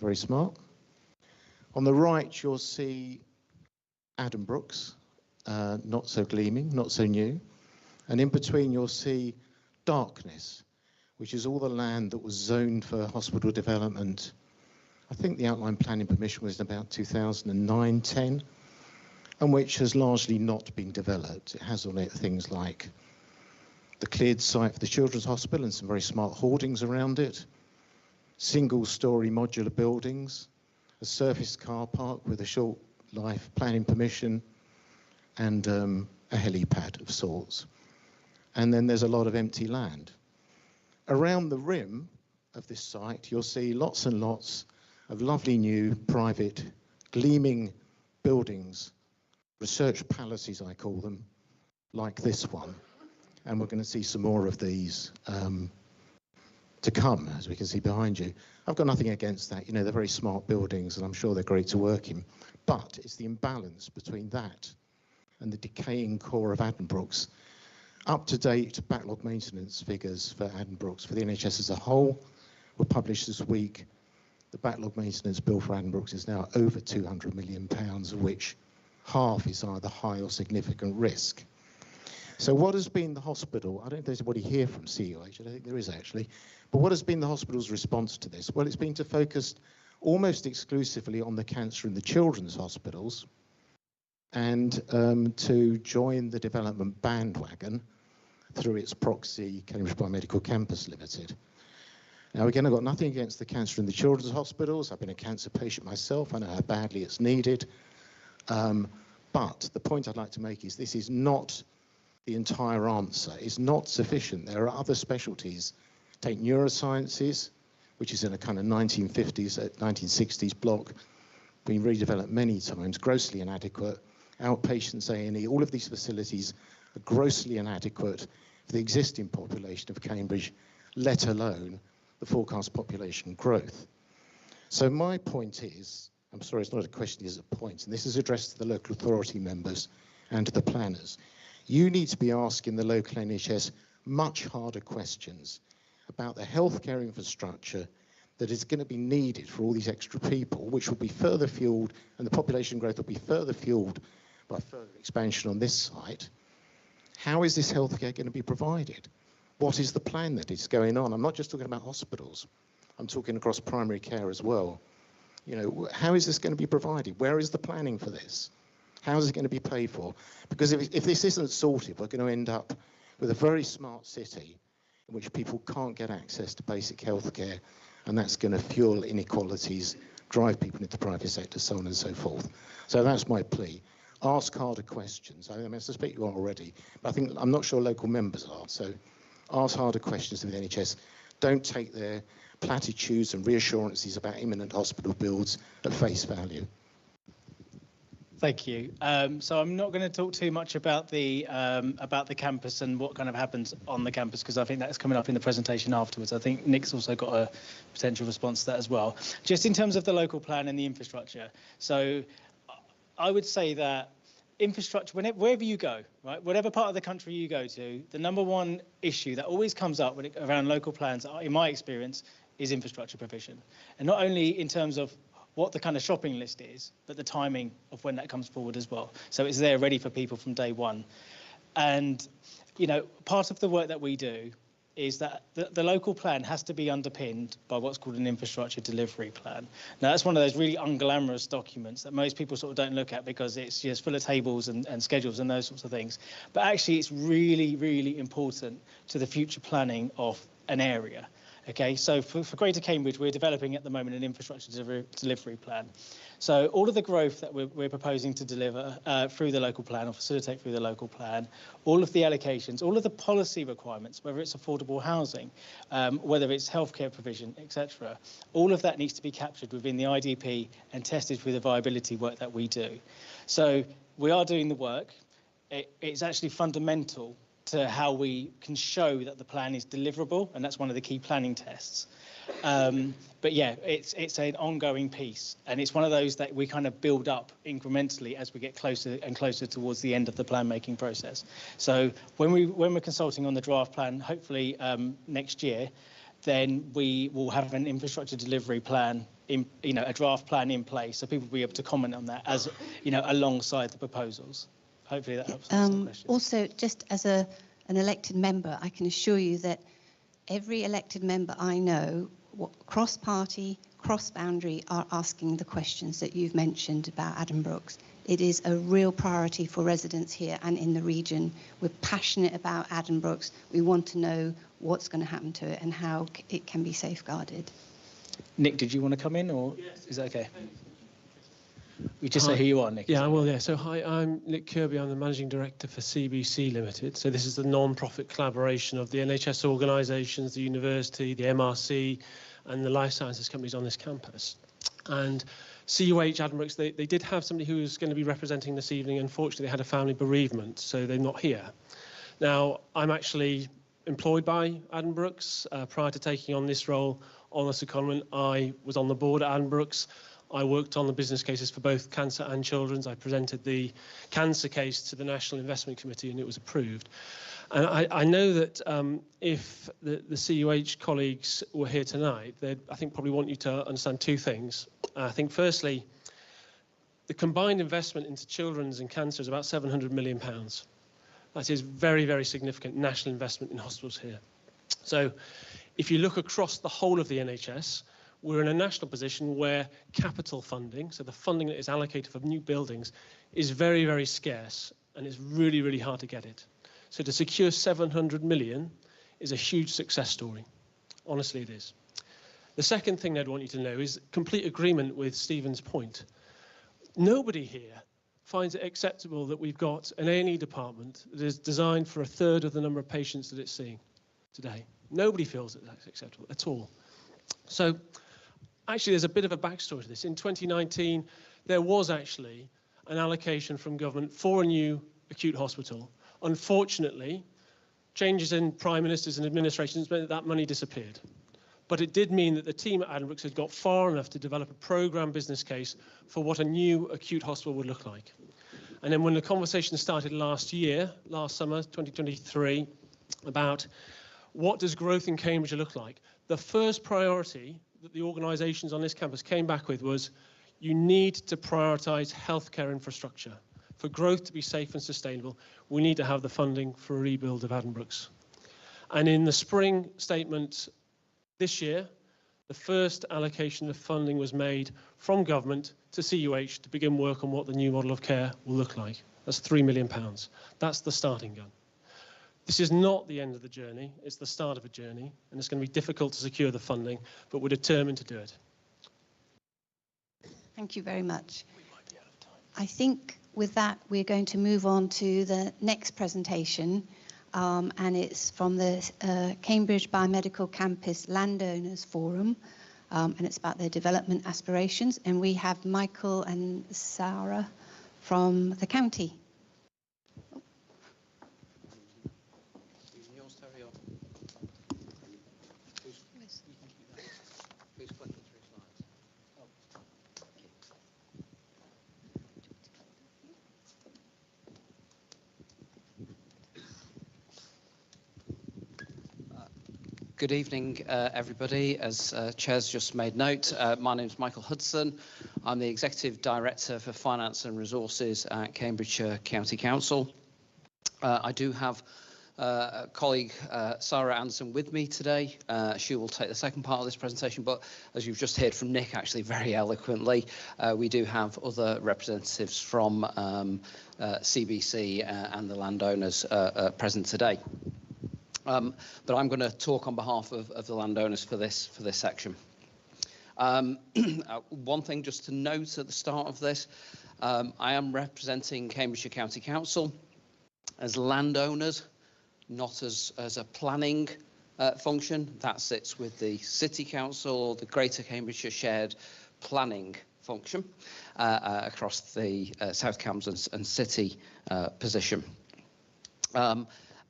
very smart. On the right, you'll see Addenbrooke's, not so gleaming, not so new. And in between, you'll see Darkness, which is all the land that was zoned for hospital development. I think the outline planning permission was in about 2009-10, and which has largely not been developed. It has on it things like the cleared site for the Children's Hospital and some very smart hoardings around it, single-storey modular buildings, a surface car park with a short life planning permission, and a helipad of sorts. And then there's a lot of empty land. Around the rim of this site, you'll see lots and lots of lovely new private gleaming buildings, research palaces I call them, like this one. And we're going to see some more of these to come, as we can see behind you. I've got nothing against that. You know, they're very smart buildings, and I'm sure they're great to work in. But it's the imbalance between that and the decaying core of Addenbrooke's. Up-to-date backlog maintenance figures for Addenbrooke's, for the NHS as a whole, were published this week. The backlog maintenance bill for Addenbrooke's is now over £200 million, of which half is either high or significant risk. So what has been the hospital? I don't know if there's anybody here from CUH, I don't think there is actually, but what has been the hospital's response to this? Well, it's been to focus almost exclusively on the cancer in the children's hospitals and to join the development bandwagon through its proxy, Cambridge Biomedical Campus Limited. Now, again, I've got nothing against the cancer in the children's hospitals. I've been a cancer patient myself. I know how badly it's needed. But the point I'd like to make is this is not the entire answer. It's not sufficient. There are other specialties. Take neurosciences, which is in a kind of 1950s, 1960s block, been redeveloped many times, grossly inadequate. Outpatients, A&E, all of these facilities are grossly inadequate for the existing population of Cambridge, let alone the forecast population growth. So my point is, I'm sorry, it's not a question, it's a point, and this is addressed to the local authority members and to the planners. You need to be asking the local NHS much harder questions about the healthcare infrastructure that is going to be needed for all these extra people, which will be further fueled, and the population growth will be further fueled by further expansion on this site. How is this healthcare going to be provided? What is the plan that is going on? I'm not just talking about hospitals. I'm talking across primary care as well. You know, how is this going to be provided? Where is the planning for this? How is it going to be paid for? Because if this isn't sorted, we're going to end up with a very smart city in which people can't get access to basic healthcare, and that's going to fuel inequalities, drive people into the private sector, so on and so forth. So that's my plea. Ask harder questions. I mean, I suspect you are already, but I'm not sure local members are. So ask harder questions of the NHS. Don't take their platitudes and reassurances about imminent hospital builds at face value. Thank you. So I'm not going to talk too much about the campus and what kind of happens on the campus, because I think that's coming up in the presentation afterwards. I think Nick's also got a potential response to that as well. Just in terms of the local plan and the infrastructure. So I would say that infrastructure, wherever you go, right, whatever part of the country you go to, the number one issue that always comes up around local plans, in my experience, is infrastructure provision. And not only in terms of what the kind of shopping list is, but the timing of when that comes forward as well. So it's there ready for people from day one. And, you know, part of the work that we do is that the local plan has to be underpinned by what's called an infrastructure delivery plan. Now, that's one of those really unglamorous documents that most people sort of don't look at because it's just full of tables and schedules and those sorts of things. But actually, it's really, really important to the future planning of an area. Okay, so for Greater Cambridge, we're developing at the moment an infrastructure delivery plan. So all of the growth that we're proposing to deliver through the local plan or facilitate through the local plan, all of the allocations, all of the policy requirements, whether it's affordable housing, whether it's healthcare provision, etc., all of that needs to be captured within the IDP and tested through the viability work that we do. So we are doing the work. It's actually fundamental to how we can show that the plan is deliverable, and that's one of the key planning tests. But yeah, it's an ongoing piece, and it's one of those that we kind of build up incrementally as we get closer and closer towards the end of the plan making process. So when we're consulting on the draft plan, hopefully next year, then we will have an infrastructure delivery plan, a draft plan in place, so people will be able to comment on that as, alongside the proposals. Hopefully that helps. Also, just as an elected member, I can assure you that every elected member I know, cross-party, cross-boundary, are asking the questions that you've mentioned about Addenbrooke's. It is a real priority for residents here and in the region. We're passionate about Addenbrooke's. We want to know what's going to happen to it and how it can be safeguarded. Nick, did you want to come in, or is that okay? We just say who you are, Nick. Yeah, I will, yeah. So hi, I'm Nick Kirby. I'm the Managing Director for CBC Limited. So this is the non-profit collaboration of the NHS organisations, the university, the MRC and the life sciences companies on this campus. And CUH Addenbrooke's, they did have somebody who was going to be representing this evening. Unfortunately, they had a family bereavement, so they're not here. Now, I'm actually employed by Addenbrooke's. Prior to taking on this role on the secondment, I was on the board at Addenbrooke's. I worked on the business cases for both cancer and children's. I presented the cancer case to the National Investment Committee and it was approved. And I know that if the CUH colleagues were here tonight, they'd, I think, probably want you to understand two things. I think, firstly, the combined investment into children's and cancer is about £700 million. That is very, very significant national investment in hospitals here. So if you look across the whole of the NHS, we're in a national position where capital funding, so the funding that is allocated for new buildings, is very, very scarce, and it's really, really hard to get it. So to secure 700 million is a huge success story. Honestly, it is. The second thing I'd want you to know is complete agreement with Stephen's point. Nobody here finds it acceptable that we've got an A&E department that is designed for a third of the number of patients that it's seeing today. Nobody feels that that's acceptable at all. So actually, there's a bit of a backstory to this. In 2019, there was actually an allocation from government for a new acute hospital. Unfortunately, changes in prime ministers and administrations meant that money disappeared. But it did mean that the team at Addenbrooke's had got far enough to develop a programme business case for what a new acute hospital would look like. And then when the conversation started last summer, 2023, about what does growth in Cambridge look like, the first priority that the organisations on this campus came back with was you need to prioritise healthcare infrastructure. For growth to be safe and sustainable, we need to have the funding for a rebuild of Addenbrooke's. And in the spring statement this year, the first allocation of funding was made from government to CUH to begin work on what the new model of care will look like. That's £3 million. That's the starting gun. This is not the end of the journey, it's the start of a journey, and it's going to be difficult to secure the funding, but we're determined to do it. Thank you very much. I think with that, we're going to move on to the next presentation, and it's from the Cambridge Biomedical Campus Landowners Forum, and it's about their development aspirations. And we have Michael and Sarah from the county. Good evening, everybody. As Chair's just made note, my name is Michael Hudson. I'm the Executive Director for Finance and Resources at Cambridgeshire County Council. I do have a colleague, Sarah Anderson, with me today. She will take the second part of this presentation, but as you've just heard from Nick, actually very eloquently, we do have other representatives from CBC and the landowners present today. But I'm going to talk on behalf of the landowners for this section. One thing just to note at the start of this, I am representing Cambridgeshire County Council as landowners, not as a planning function. That sits with the City Council or the Greater Cambridgeshire Shared Planning function across the South Cambs and City position.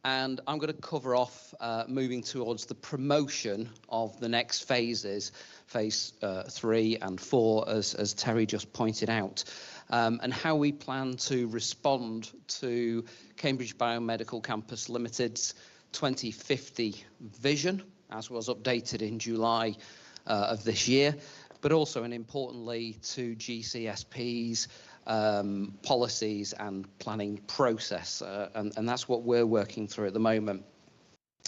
And I'm going to cover off moving towards the promotion of the next phases, phase 3 and 4, as Terry just pointed out, and how we plan to respond to Cambridge Biomedical Campus Limited's 2050 vision, as was updated in July of this year, but also, and importantly, to GCSP's policies and planning process, and that's what we're working through at the moment.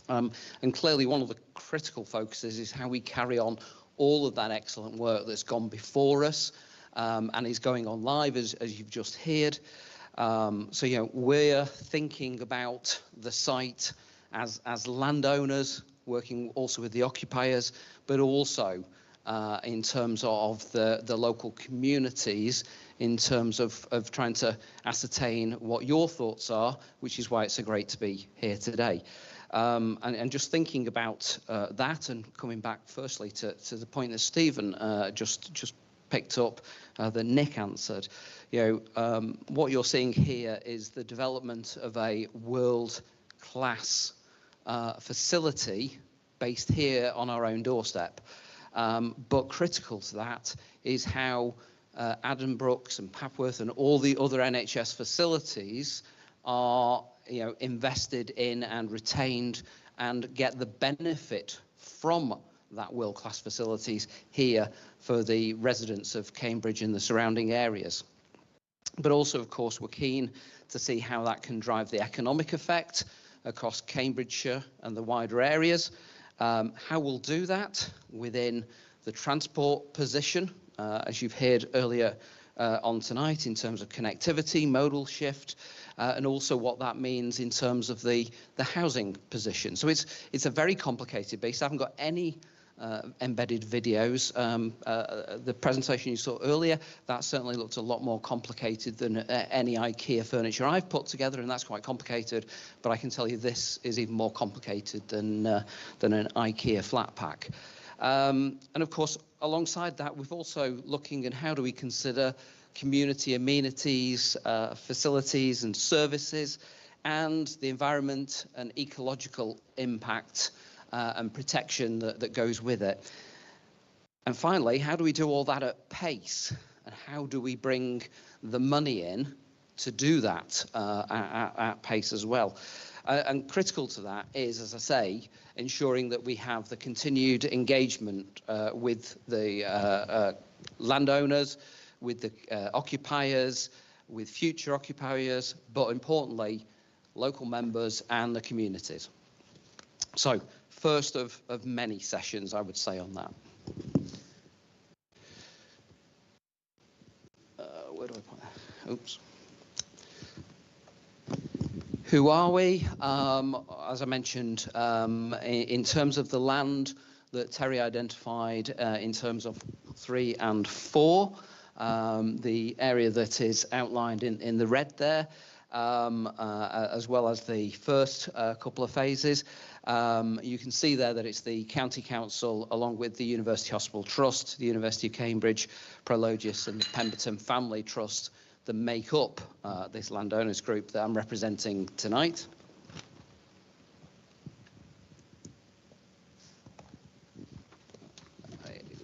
And clearly one of the critical focuses is how we carry on all of that excellent work that's gone before us and is going on live, as you've just heard. So, you know, we're thinking about the site as landowners, working also with the occupiers, but also in terms of the local communities, in terms of trying to ascertain what your thoughts are, which is why it's so great to be here today. And just thinking about that, and coming back firstly to the point that Stephen just picked up, that Nick answered, you know, what you're seeing here is the development of a world-class facility based here on our own doorstep. But critical to that is how Addenbrooke's and Papworth and all the other NHS facilities are, you know, invested in and retained and get the benefit from that world-class facilities here for the residents of Cambridge and the surrounding areas. But also, of course, we're keen to see how that can drive the economic effect across Cambridgeshire and the wider areas. How we'll do that within the transport position, as you've heard earlier on tonight, in terms of connectivity, modal shift, and also what that means in terms of the housing position. So it's a very complicated beast. I haven't got any embedded videos. The presentation you saw earlier, that certainly looked a lot more complicated than any IKEA furniture I've put together, and that's quite complicated. But I can tell you this is even more complicated than an IKEA flat pack. And of course, alongside that, we've also looking at how do we consider community amenities, facilities and services, and the environment and ecological impact and protection that goes with it. And finally, how do we do all that at pace? And how do we bring the money in to do that at pace as well? And critical to that is, as I say, ensuring that we have the continued engagement with the landowners, with the occupiers, with future occupiers, but importantly, local members and the communities. So, first of many sessions, I would say, on that. Where do I put that? Oops. Who are we? As I mentioned, in terms of the land that Terry identified in terms of 3 and 4, the area that is outlined in the red there, as well as the first couple of phases. You can see there that it's the County Council, along with the University Hospital Trust, the University of Cambridge, Prologius and the Pemberton Family Trust that make up this landowners group that I'm representing tonight.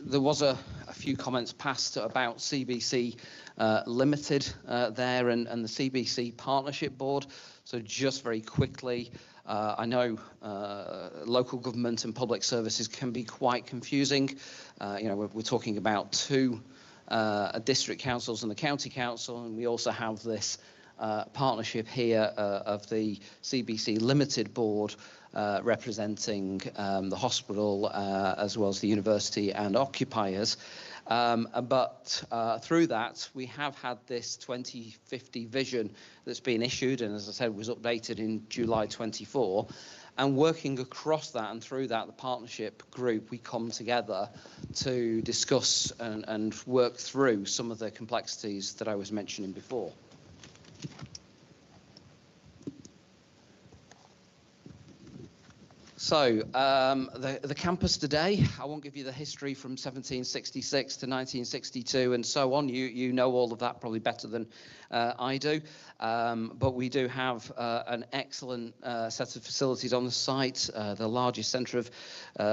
There was a few comments passed about CBC Limited there and the CBC Partnership Board. So just very quickly, I know local government and public services can be quite confusing. You know, we're talking about 2 district councils and the county council, and we also have this partnership here of the CBC Limited Board representing the hospital as well as the university and occupiers. But through that, we have had this 2050 vision that's been issued, and as I said, was updated in July 24. And working across that and through that, the partnership group, we come together to discuss and work through some of the complexities that I was mentioning before. So the campus today, I won't give you the history from 1766 to 1962 and so on. You know all of that probably better than I do. But we do have an excellent set of facilities on the site, the largest centre of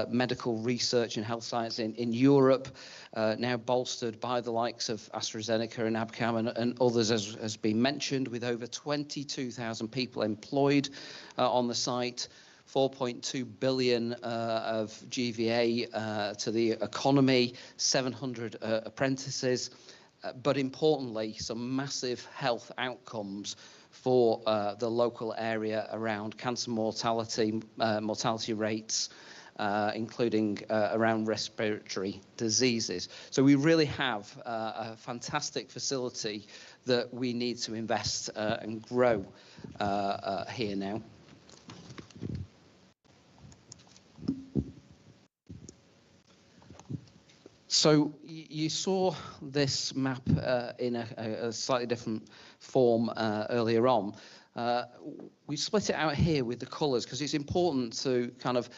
medical research and health science in Europe, now bolstered by the likes of AstraZeneca and Abcam and others, as has been mentioned, with over 22,000 people employed on the site. 4.2 billion of GVA to the economy, 700 apprentices, but importantly, some massive health outcomes for the local area around cancer mortality, mortality rates, including around respiratory diseases. So we really have a fantastic facility that we need to invest and grow here now. So you saw this map in a slightly different form earlier on. We split it out here with the colours because it's important to kind of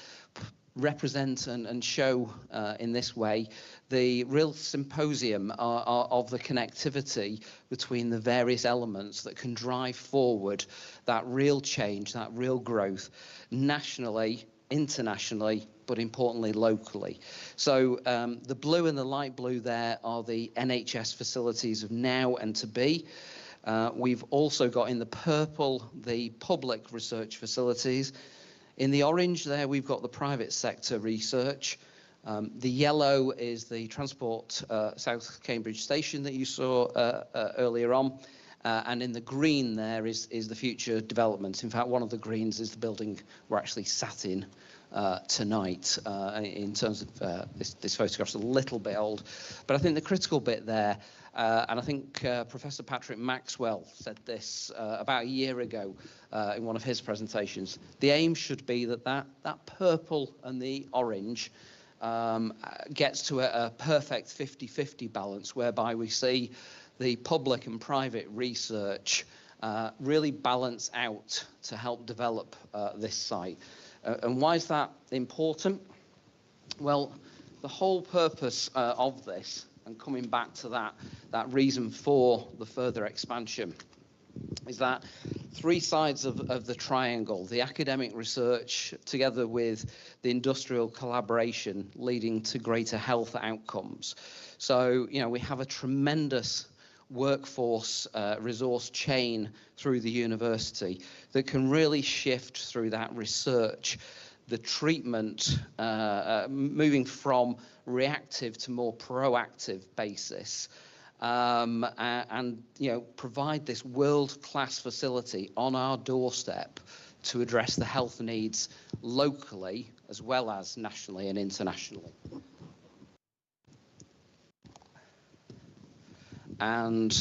represent and show in this way the real symposium of the connectivity between the various elements that can drive forward that real change, that real growth nationally, internationally, but importantly locally. So the blue and the light blue there are the NHS facilities of now and to be. We've also got in the purple the public research facilities. In the orange there we've got the private sector research. The yellow is the Transport South Cambridge station that you saw earlier on. And in the green there is the future developments. In fact, one of the greens is the building we're actually sat in tonight. In terms of this photograph's a little bit old, but I think the critical bit there, and I think Professor Patrick Maxwell said this about a year ago in one of his presentations, the aim should be that purple and the orange gets to a perfect 50-50 balance, whereby we see the public and private research really balance out to help develop this site. And why is that important? Well, the whole purpose of this, and coming back to that reason for the further expansion, is that 3 sides of the triangle, the academic research together with the industrial collaboration leading to greater health outcomes. So, you know, we have a tremendous workforce resource chain through the university that can really shift through that research, the treatment, moving from reactive to more proactive basis, and you know, provide this world-class facility on our doorstep to address the health needs locally as well as nationally and internationally. And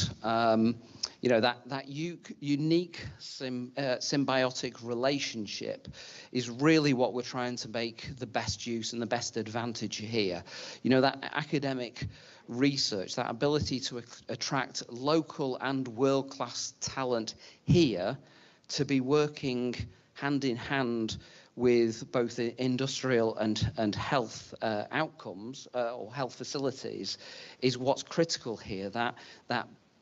You know, that unique symbiotic relationship is really what we're trying to make the best use and the best advantage here. You know, that academic research, that ability to attract local and world-class talent here to be working hand in hand with both the industrial and health outcomes or health facilities is what's critical here. That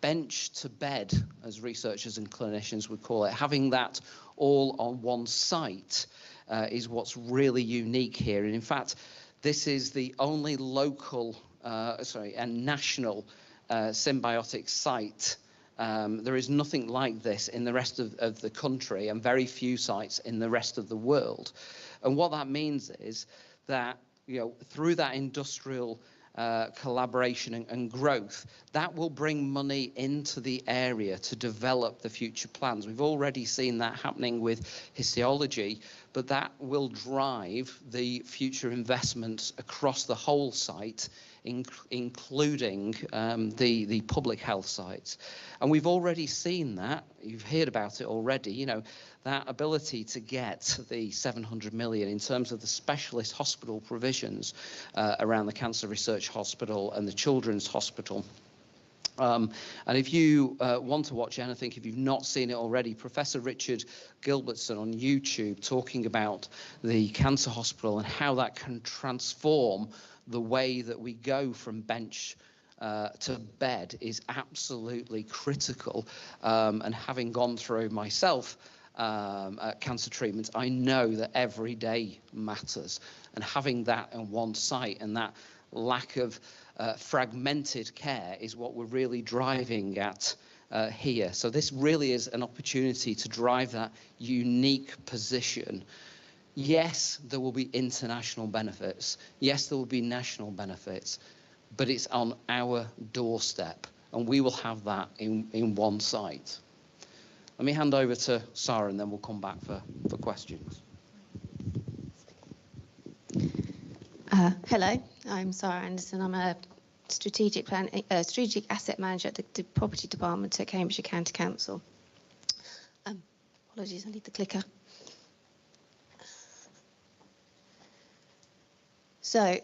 bench to bed, as researchers and clinicians would call it, having that all on one site is what's really unique here. And in fact, this is the only local, and national symbiotic site. There is nothing like this in the rest of the country, and very few sites in the rest of the world. And what that means is that, you know, through that industrial collaboration and growth, that will bring money into the area to develop the future plans. We've already seen that happening with histology, but that will drive the future investments across the whole site, including the public health sites. And we've already seen that. You've heard about it already. You know, that ability to get the 700 million in terms of the specialist hospital provisions around the Cancer Research Hospital and the Children's Hospital. And if you want to watch anything, if you've not seen it already, Professor Richard Gilbertson on YouTube talking about the cancer hospital and how that can transform the way that we go from bench to bed is absolutely critical. And having gone through myself cancer treatments, I know that every day matters. And having that on one site and that lack of fragmented care is what we're really driving at here. So this really is an opportunity to drive that unique position. Yes, there will be international benefits. Yes, there will be national benefits, but it's on our doorstep, and we will have that in one site. Let me hand over to Sarah, and then we'll come back for questions. Hello, I'm Sarah Anderson. I'm a strategic asset manager at the property department at Cambridgeshire County Council. Apologies, I need the clicker. So,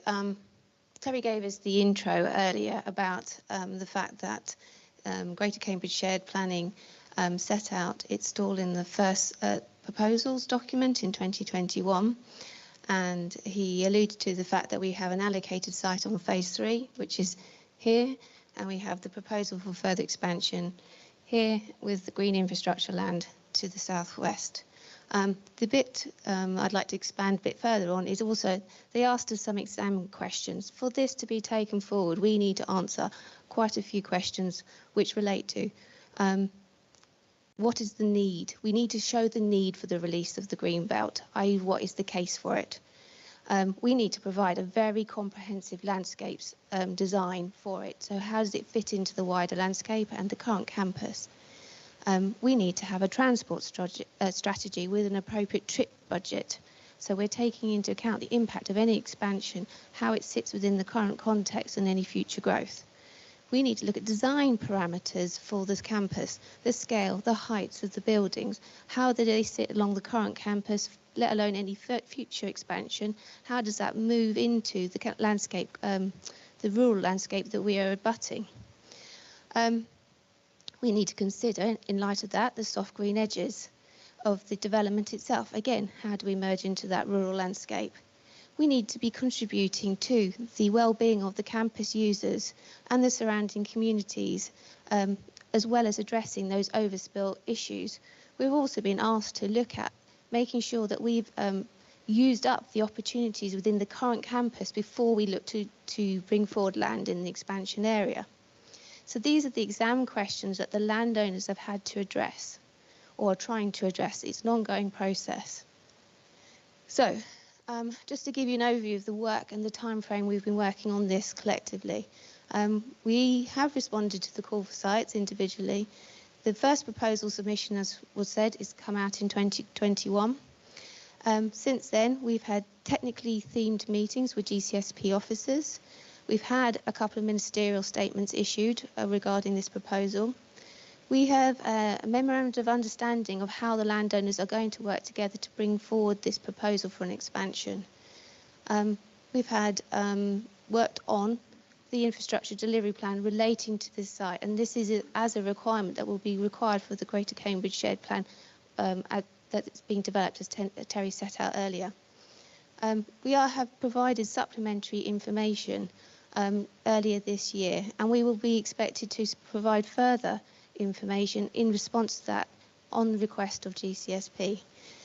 Terry gave us the intro earlier about the fact that Greater Cambridge Shared Planning set out its stall in the first proposals document in 2021. And he alluded to the fact that we have an allocated site on phase 3, which is here, and we have the proposal for further expansion here with the green infrastructure land to the southwest. The bit I'd like to expand a bit further on is also, they asked us some exam questions. For this to be taken forward, we need to answer quite a few questions which relate to what is the need? We need to show the need for the release of the green belt, i.e. what is the case for it? We need to provide a very comprehensive landscapes design for it. So how does it fit into the wider landscape and the current campus? We need to have a transport strategy with an appropriate trip budget. So we're taking into account the impact of any expansion, how it sits within the current context and any future growth. We need to look at design parameters for this campus, the scale, the heights of the buildings, how do they sit along the current campus, let alone any future expansion, how does that move into the landscape, the rural landscape that we are abutting. We need to consider, in light of that, the soft green edges of the development itself. Again, how do we merge into that rural landscape? We need to be contributing to the well-being of the campus users and the surrounding communities, as well as addressing those overspill issues. We've also been asked to look at making sure that we've used up the opportunities within the current campus before we look to bring forward land in the expansion area. So these are the exam questions that the landowners have had to address, or are trying to address. It's an ongoing process. So, just to give you an overview of the work and the time frame we've been working on this collectively. We have responded to the call for sites individually. The first proposal submission, as was said, is come out in 2021. Since then, we've had technically themed meetings with GCSP officers. We've had a couple of ministerial statements issued regarding this proposal. We have a memorandum of understanding of how the landowners are going to work together to bring forward this proposal for an expansion. We've had worked on the infrastructure delivery plan relating to this site, and this is as a requirement that will be required for the Greater Cambridge Shared Plan that's being developed, as Terry set out earlier. We have provided supplementary information earlier this year, and we will be expected to provide further information in response to that on the request of GCSP.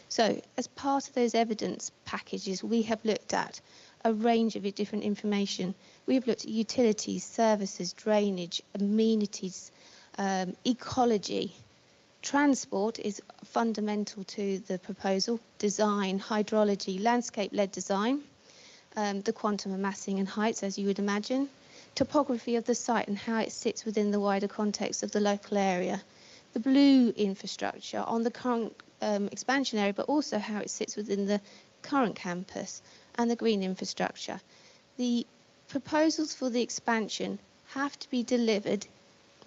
So as part of those evidence packages, we have looked at a range of different information. We've looked at utilities, services, drainage, amenities, ecology. Transport is fundamental to the proposal, design, hydrology, landscape-led design, the quantum of massing and heights, as you would imagine, topography of the site and how it sits within the wider context of the local area, the blue infrastructure on the current expansion area, but also how it sits within the current campus, and the green infrastructure. The proposals for the expansion have to be delivered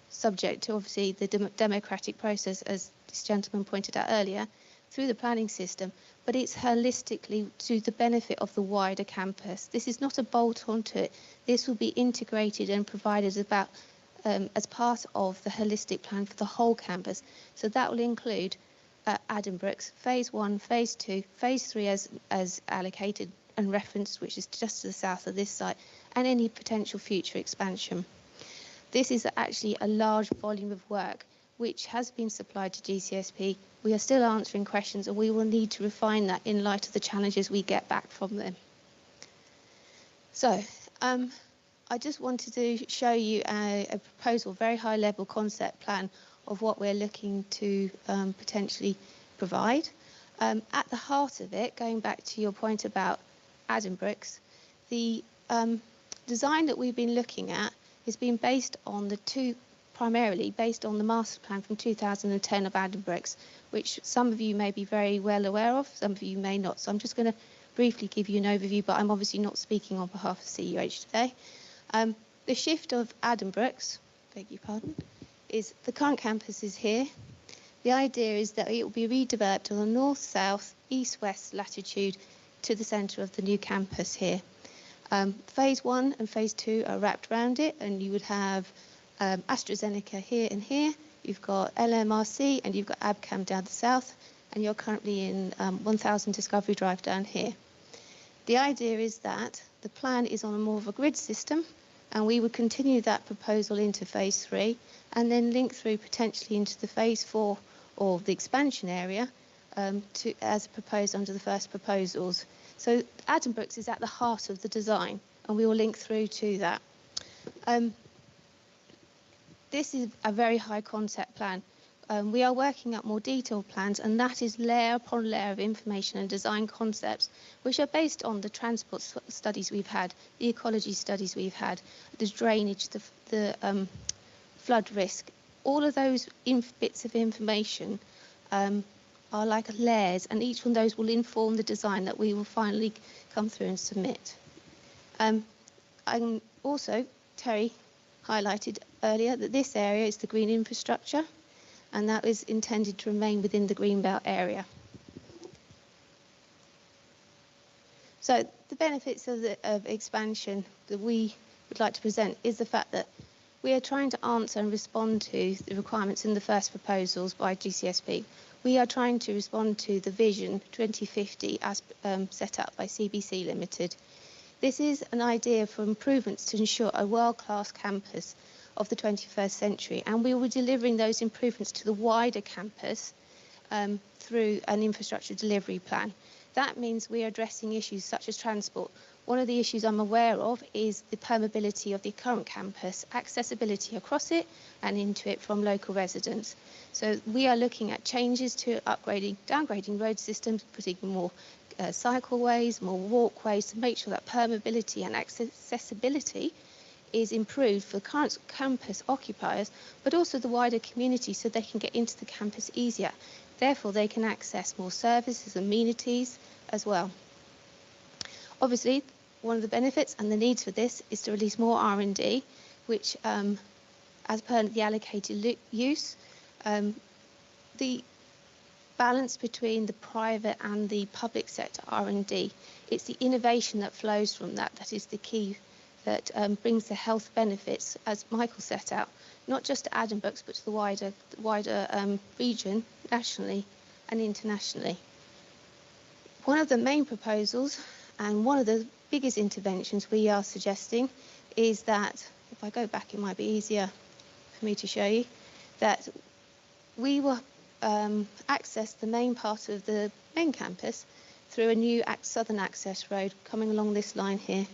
subject to obviously the democratic process, as this gentleman pointed out earlier, through the planning system, but it's holistically to the benefit of the wider campus. This is not a bolt-on to it. This will be integrated and provided about as part of the holistic plan for the whole campus. So that will include Addenbrooke's phase 1, phase 2, phase 3 as allocated and referenced, which is just to the south of this site, and any potential future expansion. This is actually a large volume of work which has been supplied to GCSP. We are still answering questions, and we will need to refine that in light of the challenges we get back from them. So I just wanted to show you a proposal, very high level concept plan of what we're looking to potentially provide. At the heart of it, going back to your point about Addenbrooke's, the design that we've been looking at has been based on primarily based on the master plan from 2010 of Addenbrooke's, which some of you may be very well aware of, some of you may not. So I'm just going to briefly give you an overview, but I'm obviously not speaking on behalf of CUH today. The shift of Addenbrooke's, beg your pardon, is the current campus is here. The idea is that it will be redeveloped on the north-south, east-west latitude to the centre of the new campus here. Phase 1 and phase 2 are wrapped around it, and you would have AstraZeneca here and here. You've got LMRC and you've got ABCAM down the south, and you're currently in 1000 Discovery Drive down here. The idea is that the plan is on a more of a grid system, and we would continue that proposal into phase 3 and then link through potentially into the phase 4 or the expansion area as proposed under the first proposals. So Addenbrooke's is at the heart of the design, and we will link through to that. This is a very high concept plan. We are working up more detailed plans, and that is layer upon layer of information and design concepts, which are based on the transport studies we've had, the ecology studies we've had, the drainage, the flood risk. All of those bits of information are like layers, and each one of those will inform the design that we will finally come through and submit. Also, Terry highlighted earlier that this area is the green infrastructure, and that is intended to remain within the Greenbelt area. So the benefits of expansion that we would like to present is the fact that we are trying to answer and respond to the requirements in the first proposals by GCSP. We are trying to respond to the Vision 2050 as set up by CBC Limited. This is an idea for improvements to ensure a world-class campus of the 21st century, and we will be delivering those improvements to the wider campus through an infrastructure delivery plan. That means we are addressing issues such as transport. One of the issues I'm aware of is the permeability of the current campus, accessibility across it and into it from local residents. So we are looking at changes to downgrading road systems, putting more cycleways, more walkways to make sure that permeability and accessibility is improved for current campus occupiers, but also the wider community, so they can get into the campus easier. Therefore, they can access more services, amenities as well. Obviously, one of the benefits and the needs for this is to release more R&D, which, as per the allocated use, The balance between the private and the public sector R&D, it's the innovation that flows from that that is the key, that brings the health benefits, as Michael set out, not just to Addenbrooke's but to the wider region, nationally and internationally. One of the main proposals and one of the biggest interventions we are suggesting is that, if I go back it might be easier for me to show you, that we will access the main part of the main campus through a new southern access road coming along this line here.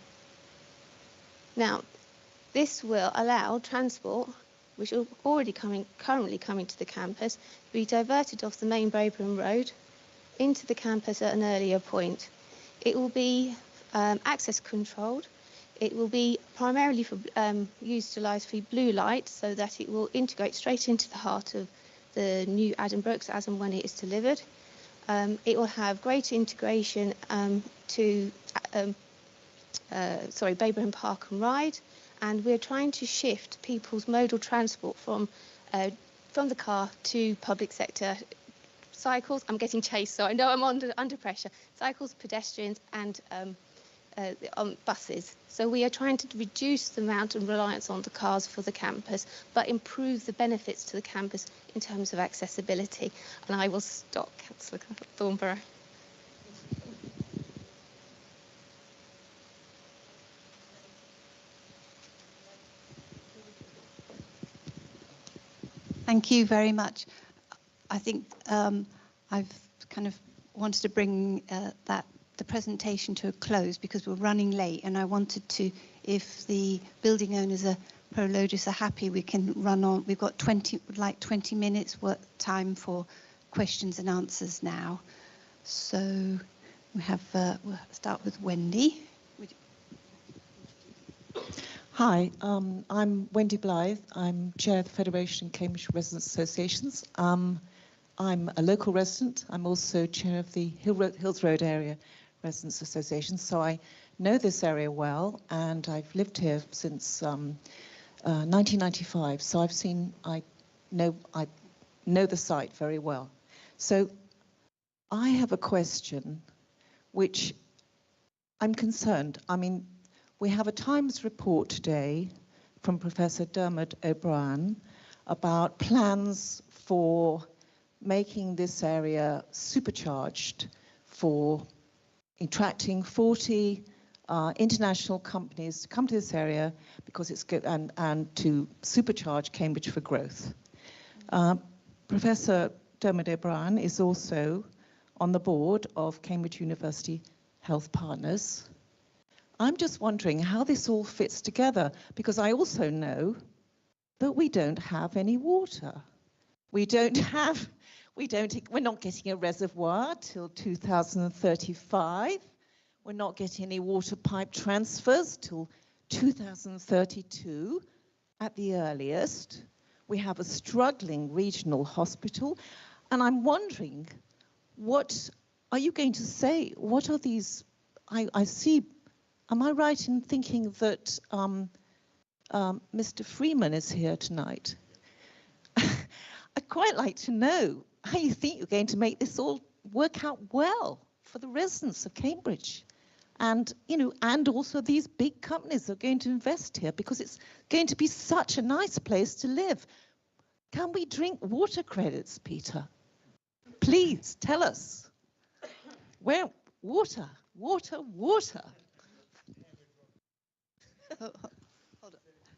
Now, this will allow transport, which are already currently coming to the campus, to be diverted off the main Braeburn Road into the campus at an earlier point. It will be access controlled. It will be primarily for utilised for blue light, so that it will integrate straight into the heart of the new Addenbrooke's as and when it is delivered. It will have greater integration to Braeburn Park and Ride, and we're trying to shift people's modal transport from the car to public sector. Cycles, I'm getting chased, so I know I'm under pressure. Cycles, pedestrians, and buses. So we are trying to reduce the amount of reliance on the cars for the campus, but improve the benefits to the campus in terms of accessibility. And I will stop, Councillor Thornborough. Thank you very much. I think I've kind of wanted to bring the presentation to a close because we're running late, and I wanted to, if the building owners are Prologis are happy, we can run on. We've got 20 minutes worth time for questions and answers now. So we have we'll start with Wendy. Hi, I'm Wendy Blythe. I'm chair of the Federation of Cambridge Residents Associations. I'm a local resident. I'm also chair of the Hills Road Area Residents Association, so I know this area well, and I've lived here since 1995. So I know the site very well. So I have a question, which I'm concerned. I mean, we have a Times report today from Professor Dermot O'Brien about plans for making this area supercharged for attracting 40 international companies to come to this area because it's good, and to supercharge Cambridge for growth. Professor Dermot O'Brien is also on the board of Cambridge University Health Partners. I'm just wondering how this all fits together, because I also know that we don't have any water. We're not getting a reservoir till 2035. We're not getting any water pipe transfers till 2032 at the earliest. We have a struggling regional hospital. And I'm wondering, what are you going to say? What are these? I see, am I right in thinking that Mr. Freeman is here tonight? I'd quite like to know how you think you're going to make this all work out well for the residents of Cambridge. And, you know, and also these big companies are going to invest here because it's going to be such a nice place to live. Can we drink water credits, Peter? Please tell us. Where? Water. Hold on.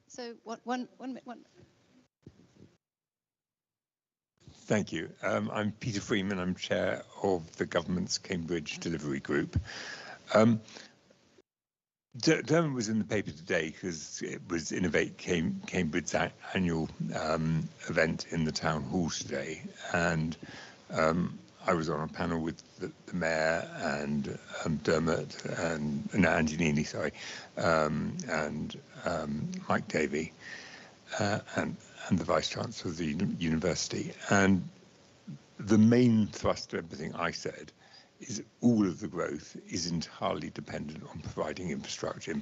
So one minute. Thank you. I'm Peter Freeman. I'm chair of the government's Cambridge Delivery Group. Dermot was in the paper today because it was Innovate Cambridge's annual event in the town hall today, and I was on a panel with the mayor and Dermot and Andy Neely, sorry, and Mike Davey, and the Vice Chancellor of the university. And the main thrust of everything I said is all of the growth is entirely dependent on providing infrastructure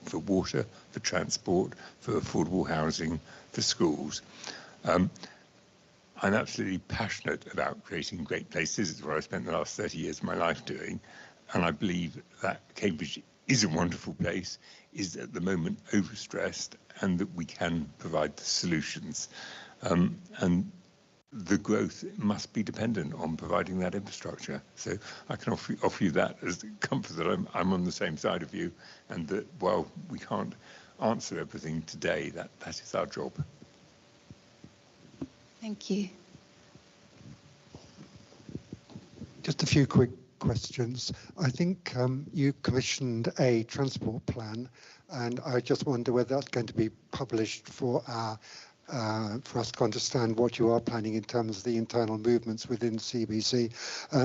for water, for transport, for affordable housing, for schools. I'm absolutely passionate about creating great places. It's what I spent the last 30 years of my life doing. And I believe that Cambridge is a wonderful place, is at the moment overstressed, and that we can provide the solutions. And the growth must be dependent on providing that infrastructure. So I can offer you that as the comfort that I'm on the same side of you, and that while we can't answer everything today, that is our job. Thank you. Just a few quick questions. I think you commissioned a transport plan, and I just wonder whether that's going to be published for us to understand what you are planning in terms of the internal movements within CBC.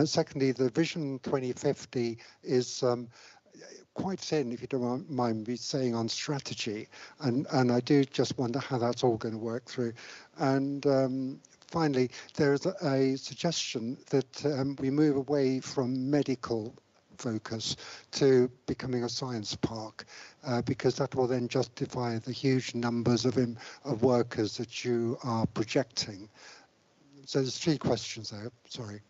Secondly, the Vision 2050 is quite thin, if you don't mind me saying, on strategy, and I do just wonder how that's all going to work through. And finally, there's a suggestion that we move away from medical focus to becoming a science park, because that will then justify the huge numbers of workers that you are projecting. So there's 3 questions there, sorry.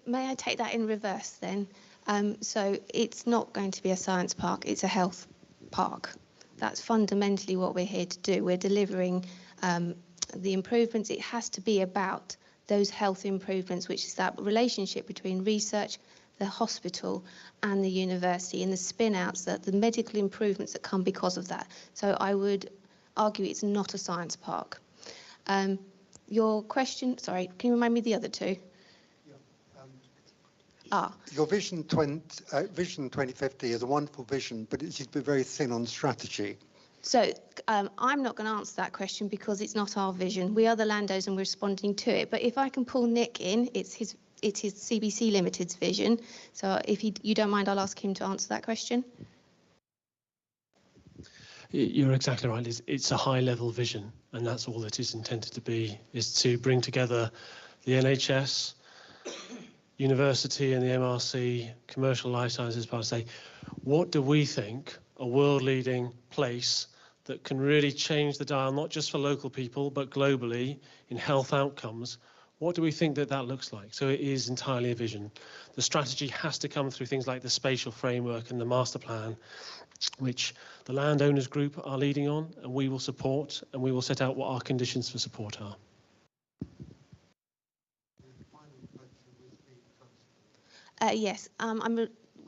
May I take that in reverse then? So it's not going to be a science park, it's a health park. That's fundamentally what we're here to do. We're delivering the improvements. It has to be about those health improvements, which is that relationship between research, the hospital and the university, and the spin-outs, that the medical improvements that come because of that. So I would argue it's not a science park. Your question, sorry, can you remind me the other 2? Your Vision 2050 is a wonderful vision, but it seems to be very thin on strategy. So I'm not going to answer that question because it's not our vision. We are the landowners and we're responding to it. But if I can pull Nick in, it's his CBC Limited's vision. So if you don't mind, I'll ask him to answer that question. You're exactly right. It's a high-level vision, and that's all it is intended to be, is to bring together the NHS, university and the MRC, commercial life sciences part, say, what do we think a world-leading place that can really change the dial, not just for local people, but globally in health outcomes? What do we think that looks like? So it is entirely a vision. The strategy has to come through things like the spatial framework and the master plan, which the landowners group are leading on, and we will support, and we will set out what our conditions for support are. Yes,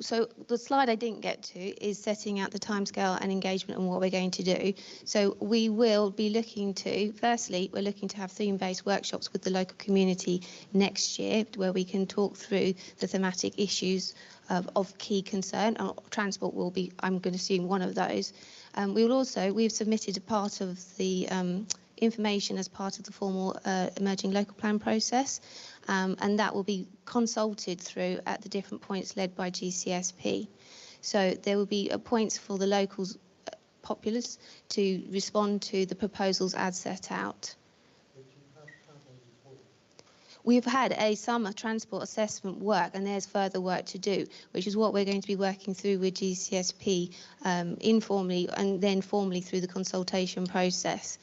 so the slide I didn't get to is setting out the timescale and engagement and what we're going to do. So we will be looking to, firstly, we're looking to have theme-based workshops with the local community next year, where we can talk through the thematic issues of key concern. Transport will be, I'm going to assume, one of those. We've submitted a part of the information as part of the formal emerging local plan process, and that will be consulted through at the different points led by GCSP. So there will be points for the local populace to respond to the proposals as set out. We've had a summer transport assessment work, and there's further work to do, which is what we're going to be working through with GCSP informally and then formally through the consultation process.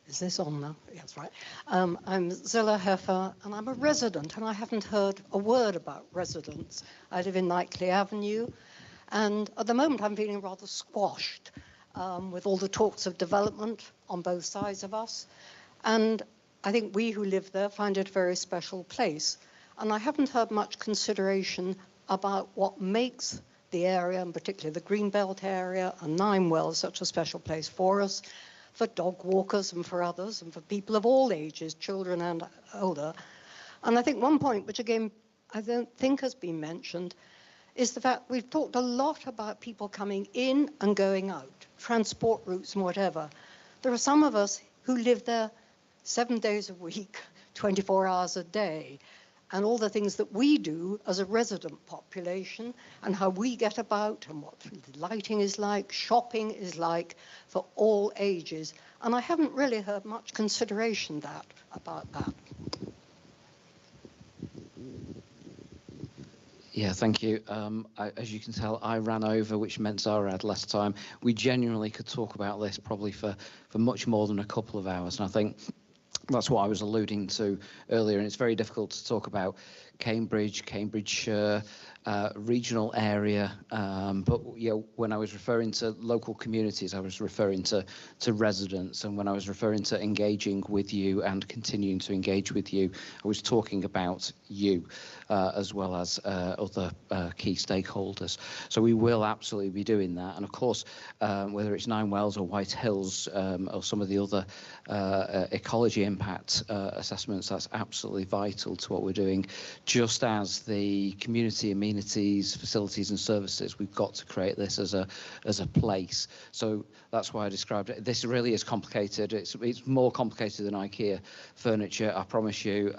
Is this on now? Yes, right. I'm Zilla Heffer, and I'm a resident, and I haven't heard a word about residents. I live in Knightley Avenue, and at the moment I'm feeling rather squashed with all the talks of development on both sides of us. And I think we who live there find it a very special place. And I haven't heard much consideration about what makes the area, and particularly the Greenbelt area and Ninewell, such a special place for us, for dog walkers and for others, and for people of all ages, children and older. And I think one point, which again I don't think has been mentioned, is the fact we've talked a lot about people coming in and going out, transport routes and whatever. There are some of us who live there 7 days a week, 24 hours a day, and all the things that we do as a resident population and how we get about and what lighting is like, shopping is like for all ages. And I haven't really heard much consideration about that. Yeah, thank you. As you can tell, I ran over, which meant Zara had less time. We genuinely could talk about this probably for much more than a couple of hours, and I think that's what I was alluding to earlier, and it's very difficult to talk about Cambridge, Cambridgeshire, regional area, but you know, when I was referring to local communities, I was referring to residents, and when I was referring to engaging with you and continuing to engage with you, I was talking about you as well as other key stakeholders. So we will absolutely be doing that, and of course, whether it's Nine Wells or White Hills or some of the other ecology impact assessments, that's absolutely vital to what we're doing. Just as the community amenities, facilities and services, we've got to create this as a place. So that's why I described it. This really is complicated. It's more complicated than IKEA furniture, I promise you.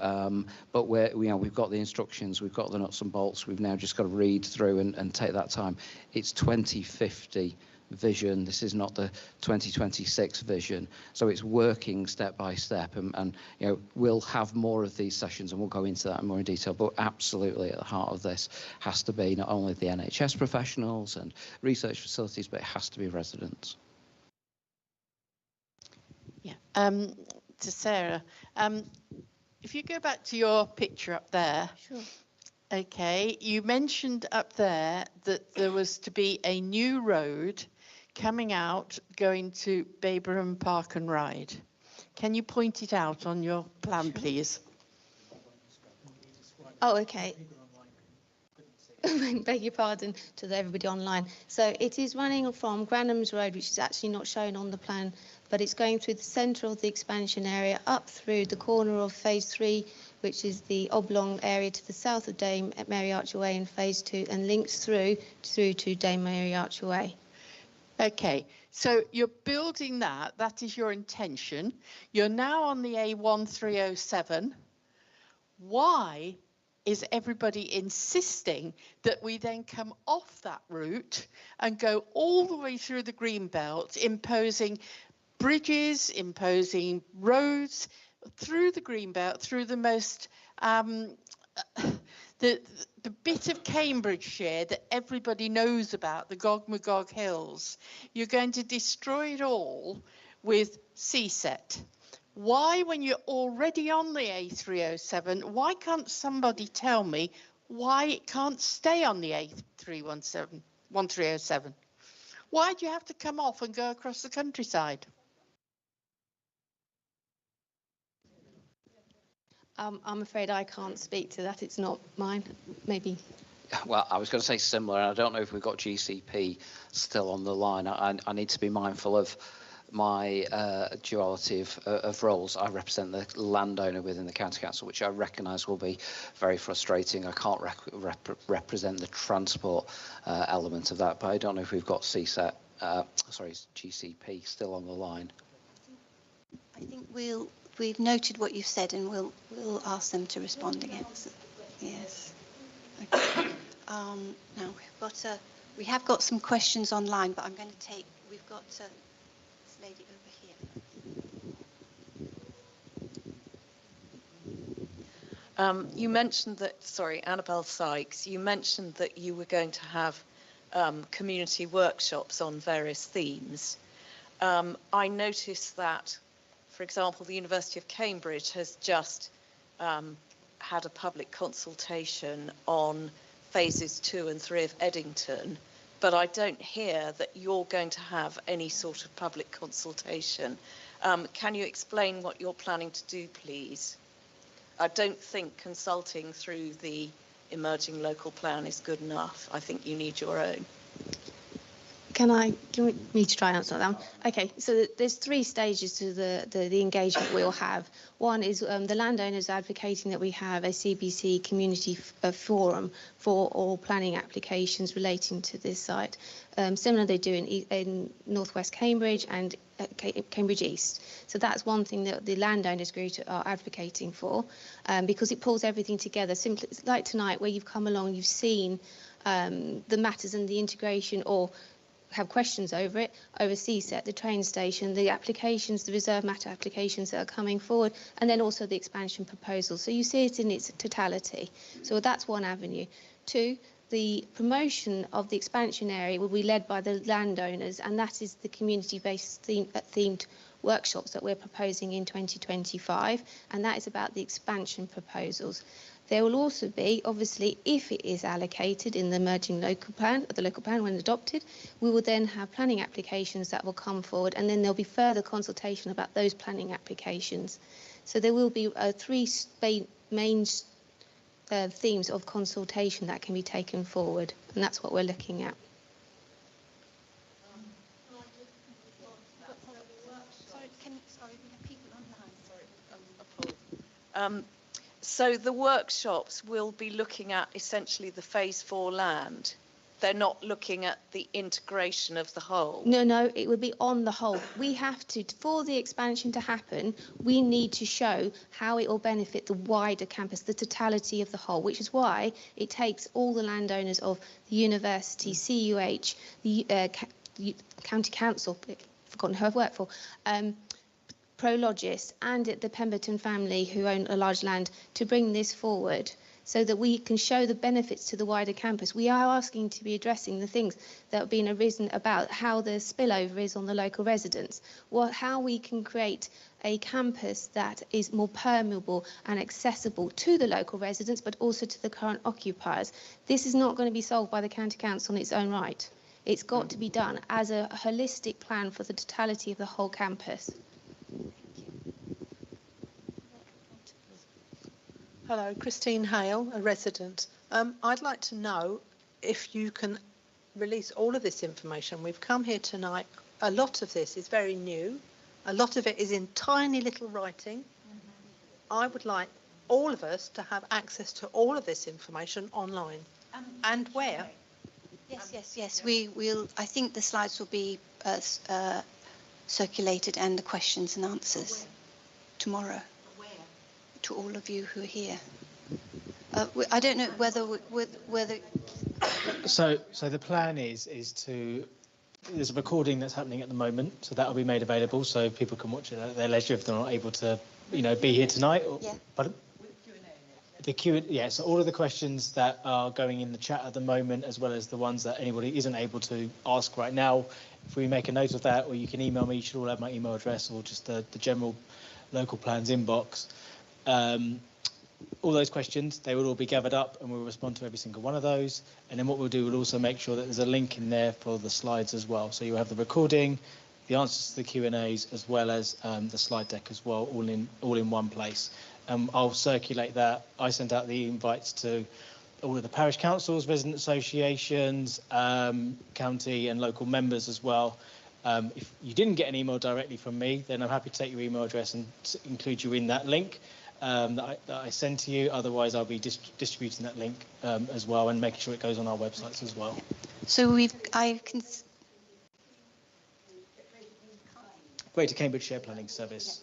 But we've got the instructions, we've got the nuts and bolts. We've now just got to read through and take that time. It's 2050 vision. This is not the 2026 vision. So it's working step by step, and you know, we'll have more of these sessions and we'll go into that in more detail, but absolutely at the heart of this has to be not only the NHS professionals and research facilities, but it has to be residents. Yeah. To Sarah, if you go back to your picture up there. Sure. Okay, you mentioned up there that there was to be a new road coming out going to Baberham Park and Ride. Can you point it out on your plan, please? Oh, okay. Beg your pardon to everybody online. So it is running from Granham's Road, which is actually not shown on the plan, but it's going through the centre of the expansion area, up through the corner of Phase 3, which is the oblong area to the south of Dame Mary Archway in Phase 2, and links through to Dame Mary Archway. Okay, so you're building that. That is your intention. You're now on the A1307. Why is everybody insisting that we then come off that route and go all the way through the Greenbelt, imposing bridges, imposing roads through the Greenbelt, through the most the bit of Cambridgeshire that everybody knows about, the Gog-Magog Hills? You're going to destroy it all with CSET. Why, when you're already on the A307, why can't somebody tell me why it can't stay on the A1307? Why do you have to come off and go across the countryside? I'm afraid I can't speak to that. It's not mine. Maybe. Well, I was going to say similar, and I don't know if we've got GCP still on the line. I need to be mindful of my duality of roles. I represent the landowner within the county council, which I recognise will be very frustrating. I can't represent the transport element of that, but I don't know if we've got GCP still on the line. I think we've noted what you've said, and we'll ask them to respond again. Yes. Okay. Now we have got some questions online, but I'm going to take. We've got this lady over here. You mentioned that. Sorry, Annabelle Sykes. You mentioned that you were going to have community workshops on various themes. I noticed that, for example, the University of Cambridge has just had a public consultation on phases 2 and 3 of Eddington, but I don't hear that you're going to have any sort of public consultation. Can you explain what you're planning to do, please? I don't think consulting through the emerging local plan is good enough. I think you need your own. Do you want me to try and answer that one? Okay, so there's 3 stages to the engagement we'll have. One is the landowners advocating that we have a CBC community forum for all planning applications relating to this site. Similar they do in northwest Cambridge and Cambridge East. So that's one thing that the landowners group are advocating for, because it pulls everything together. Simply like tonight, where you've come along, you've seen the matters and the integration, or have questions over it, over CSET, the train station, the applications, the reserve matter applications that are coming forward, and then also the expansion proposal. So you see it in its totality. So that's one avenue. Two, the promotion of the expansion area will be led by the landowners, and that is the community-based themed workshops that we're proposing in 2025, and that is about the expansion proposals. There will also be, obviously, if it is allocated in the emerging local plan, the local plan when adopted, we will then have planning applications that will come forward, and then there'll be further consultation about those planning applications. So there will be three main themes of consultation that can be taken forward, and that's what we're looking at. So the workshops will be looking at essentially the phase 4 land. They're not looking at the integration of the whole. No, it would be on the whole. We have to, for the expansion to happen, we need to show how it will benefit the wider campus, the totality of the whole, which is why it takes all the landowners of the university, CUH, the county council, I've forgotten who I've worked for, Prologis and the Pemberton family who own a large land to bring this forward so that we can show the benefits to the wider campus. We are asking to be addressing the things that have been arisen about how the spillover is on the local residents, how we can create a campus that is more permeable and accessible to the local residents but also to the current occupiers. This is not going to be solved by the county council on its own right. It's got to be done as a holistic plan for the totality of the whole campus. Hello, Christine Hale, a resident. I'd like to know if you can release all of this information. We've come here tonight. A lot of this is very new. A lot of it is in tiny little writing. I would like all of us to have access to all of this information online. And where? Yes. We'll. I think the slides will be circulated and the questions and answers tomorrow. To all of you who are here. I don't know whether. So the plan is to. There's a recording that's happening at the moment, so that will be made available, so people can watch it at their leisure if they're not able to, be here tonight. Yeah. Pardon? The Q&A, yeah. So all of the questions that are going in the chat at the moment, as well as the ones that anybody isn't able to ask right now, if we make a note of that, or you can email me. You should all have my email address, or just the general local plans inbox. All those questions, they will all be gathered up and we'll respond to every single one of those. And then what we'll do, we'll also make sure that there's a link in there for the slides as well. So you'll have the recording, the answers to the Q&As, as well as the slide deck as well, all in one place. I'll circulate that. I sent out the invites to all of the parish councils, resident associations, county and local members as well. If you didn't get an email directly from me, then I'm happy to take your email address and include you in that link that I send to you. Otherwise, I'll be distributing that link as well and making sure it goes on our websites as well. So Greater Cambridgeshire Planning Service.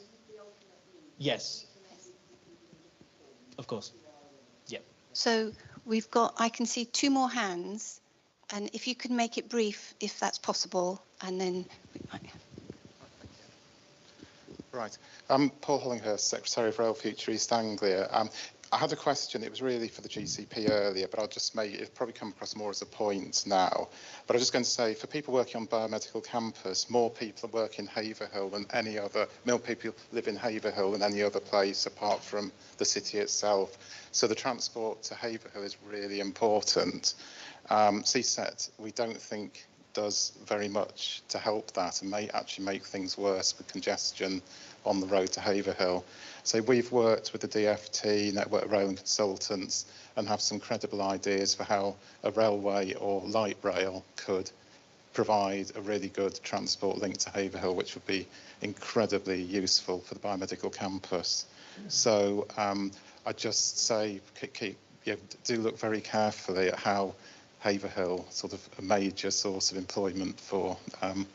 Yes. Of course. Yeah. So I can see 2 more hands, and if you could make it brief, if that's possible, and then we might. Right. I'm Paul Hollinghurst, Secretary of Rail Future East Anglia. I had a question. It was really for the GCP earlier, but I'll just make it probably come across more as a point now. But I was just going to say, for people working on Biomedical campus, more people work in Haverhill than any other. More people live in Haverhill than any other place apart from the city itself. So the transport to Haverhill is really important. CSET, we don't think does very much to help that and may actually make things worse with congestion on the road to Haverhill. So we've worked with the DFT, Network Rail and Consultants, and have some credible ideas for how a railway or light rail could provide a really good transport link to Haverhill, which would be incredibly useful for the Biomedical campus. So I'd just say do look very carefully at how Haverhill, sort of a major source of employment for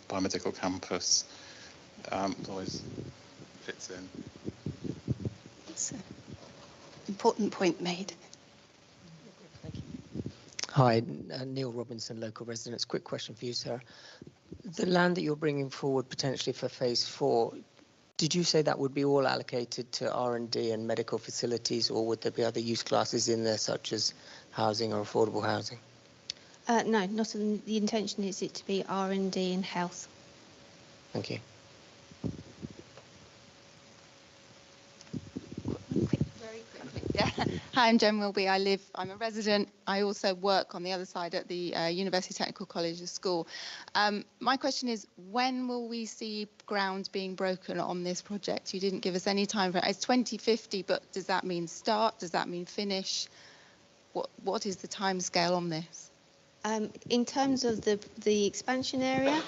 Biomedical campus, always fits in. That's an important point made. Hi, Neil Robinson, local residents. Quick question for you, sir. The land that you're bringing forward potentially for phase 4, did you say that would be all allocated to R&D and medical facilities, or would there be other use classes in there, such as housing or affordable housing? No, not in, the intention is it to be R&D and health. Thank you. Yeah. Hi, I'm Jen Wilby. I'm a resident. I also work on the other side at the University Technical College School. My question is, when will we see ground being broken on this project? You didn't give us any time for it. It's 2050, but does that mean start? Does that mean finish? What is the timescale on this? In terms of the expansion area,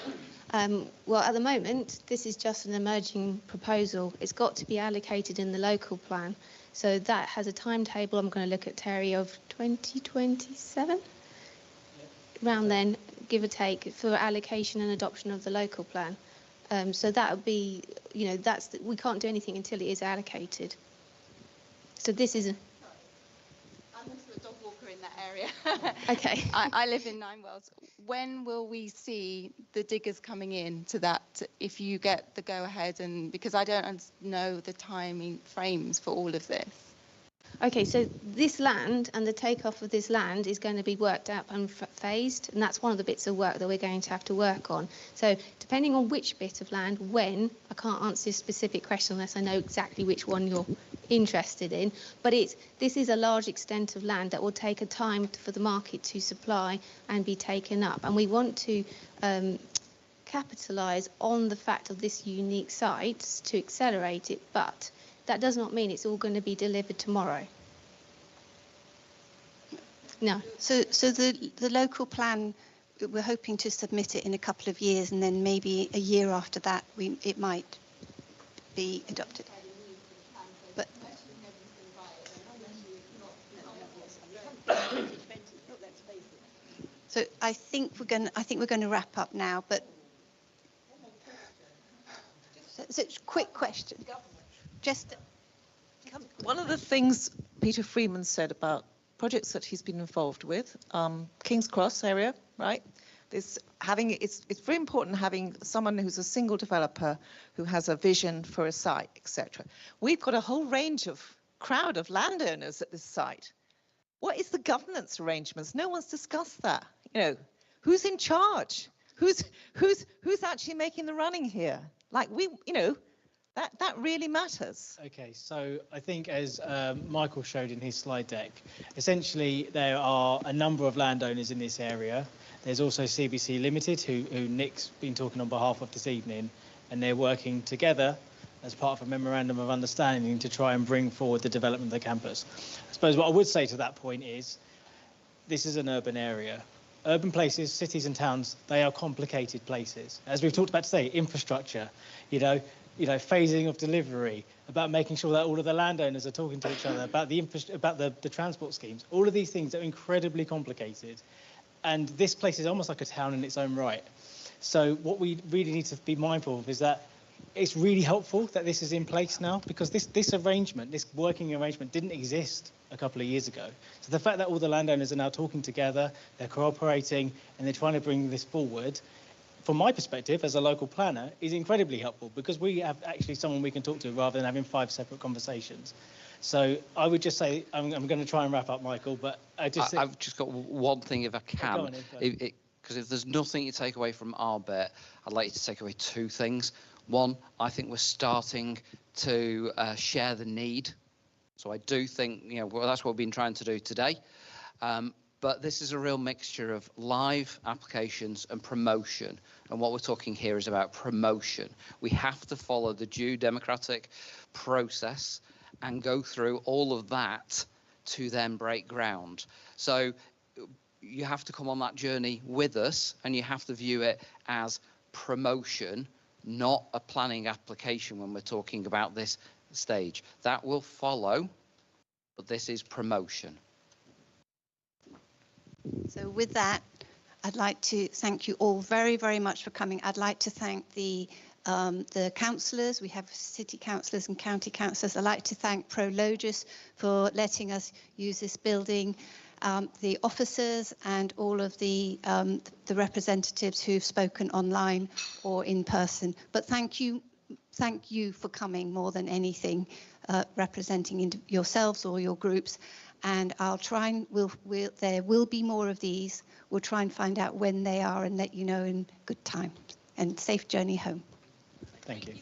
well, at the moment, this is just an emerging proposal. It's got to be allocated in the local plan. So that has a timetable, I'm going to look at, Terry, of 2027? Around then, give or take, for allocation and adoption of the local plan. So that would be, you know, we can't do anything until it is allocated. So this is... I'm also a dog walker in that area. Okay. I live in Nine Wells. When will we see the diggers coming in to that, if you get the go-ahead? And because I don't know the timing frames for all of this. Okay, so this land and the takeoff of this land is going to be worked out and phased, and that's one of the bits of work that we're going to have to work on. So depending on which bit of land, when, I can't answer this specific question unless I know exactly which one you're interested in, but this is a large extent of land that will take a time for the market to supply and be taken up, and we want to capitalise on the fact of this unique site to accelerate it, but that does not mean it's all going to be delivered tomorrow. No. So the local plan, we're hoping to submit it in a couple of years, and then maybe a year after that it might be adopted. But so I think we're going to wrap up now. But so quick question. Just one of the things Peter Freeman said about projects that he's been involved with, King's Cross area, right? It's very important having someone who's a single developer who has a vision for a site, etc. We've got a whole crowd of landowners at this site. What is the governance arrangements? No one's discussed that. You know, who's in charge? Who's actually making the running here? Like that really matters. Okay, so I think as Michael showed in his slide deck, essentially there are a number of landowners in this area. There's also CBC Limited, who Nick's been talking on behalf of this evening, and they're working together as part of a memorandum of understanding to try and bring forward the development of the campus. I suppose what I would say to that point is, this is an urban area. Urban places, cities and towns, they are complicated places. As we've talked about today, infrastructure, phasing of delivery, about making sure that all of the landowners are talking to each other, about the transport schemes. All of these things are incredibly complicated. And this place is almost like a town in its own right. So what we really need to be mindful of is that it's really helpful that this is in place now, because this arrangement, this working arrangement, didn't exist a couple of years ago. So the fact that all the landowners are now talking together, they're cooperating, and they're trying to bring this forward, from my perspective as a local planner, is incredibly helpful, because we have actually someone we can talk to rather than having 5 separate conversations. So I would just say, I'm going to try and wrap up, Michael, but I've just got one thing if I can. Because if there's nothing you take away from our bit, I'd like you to take away 2 things. One, I think we're starting to share the need. So I do think, that's what we've been trying to do today. But this is a real mixture of live applications and promotion. And what we're talking here is about promotion. We have to follow the due democratic process and go through all of that to then break ground. So you have to come on that journey with us, and you have to view it as promotion, not a planning application when we're talking about this stage. That will follow, but this is promotion. So with that, I'd like to thank you all very, very much for coming. I'd like to thank the councillors. We have city councillors and county councillors. I'd like to thank Prologis for letting us use this building. the officers and all of the representatives who've spoken online or in person. But thank you for coming more than anything, representing yourselves or your groups. And I'll try and there will be more of these. We'll try and find out when they are and let you know in good time. And safe journey home. Thank you.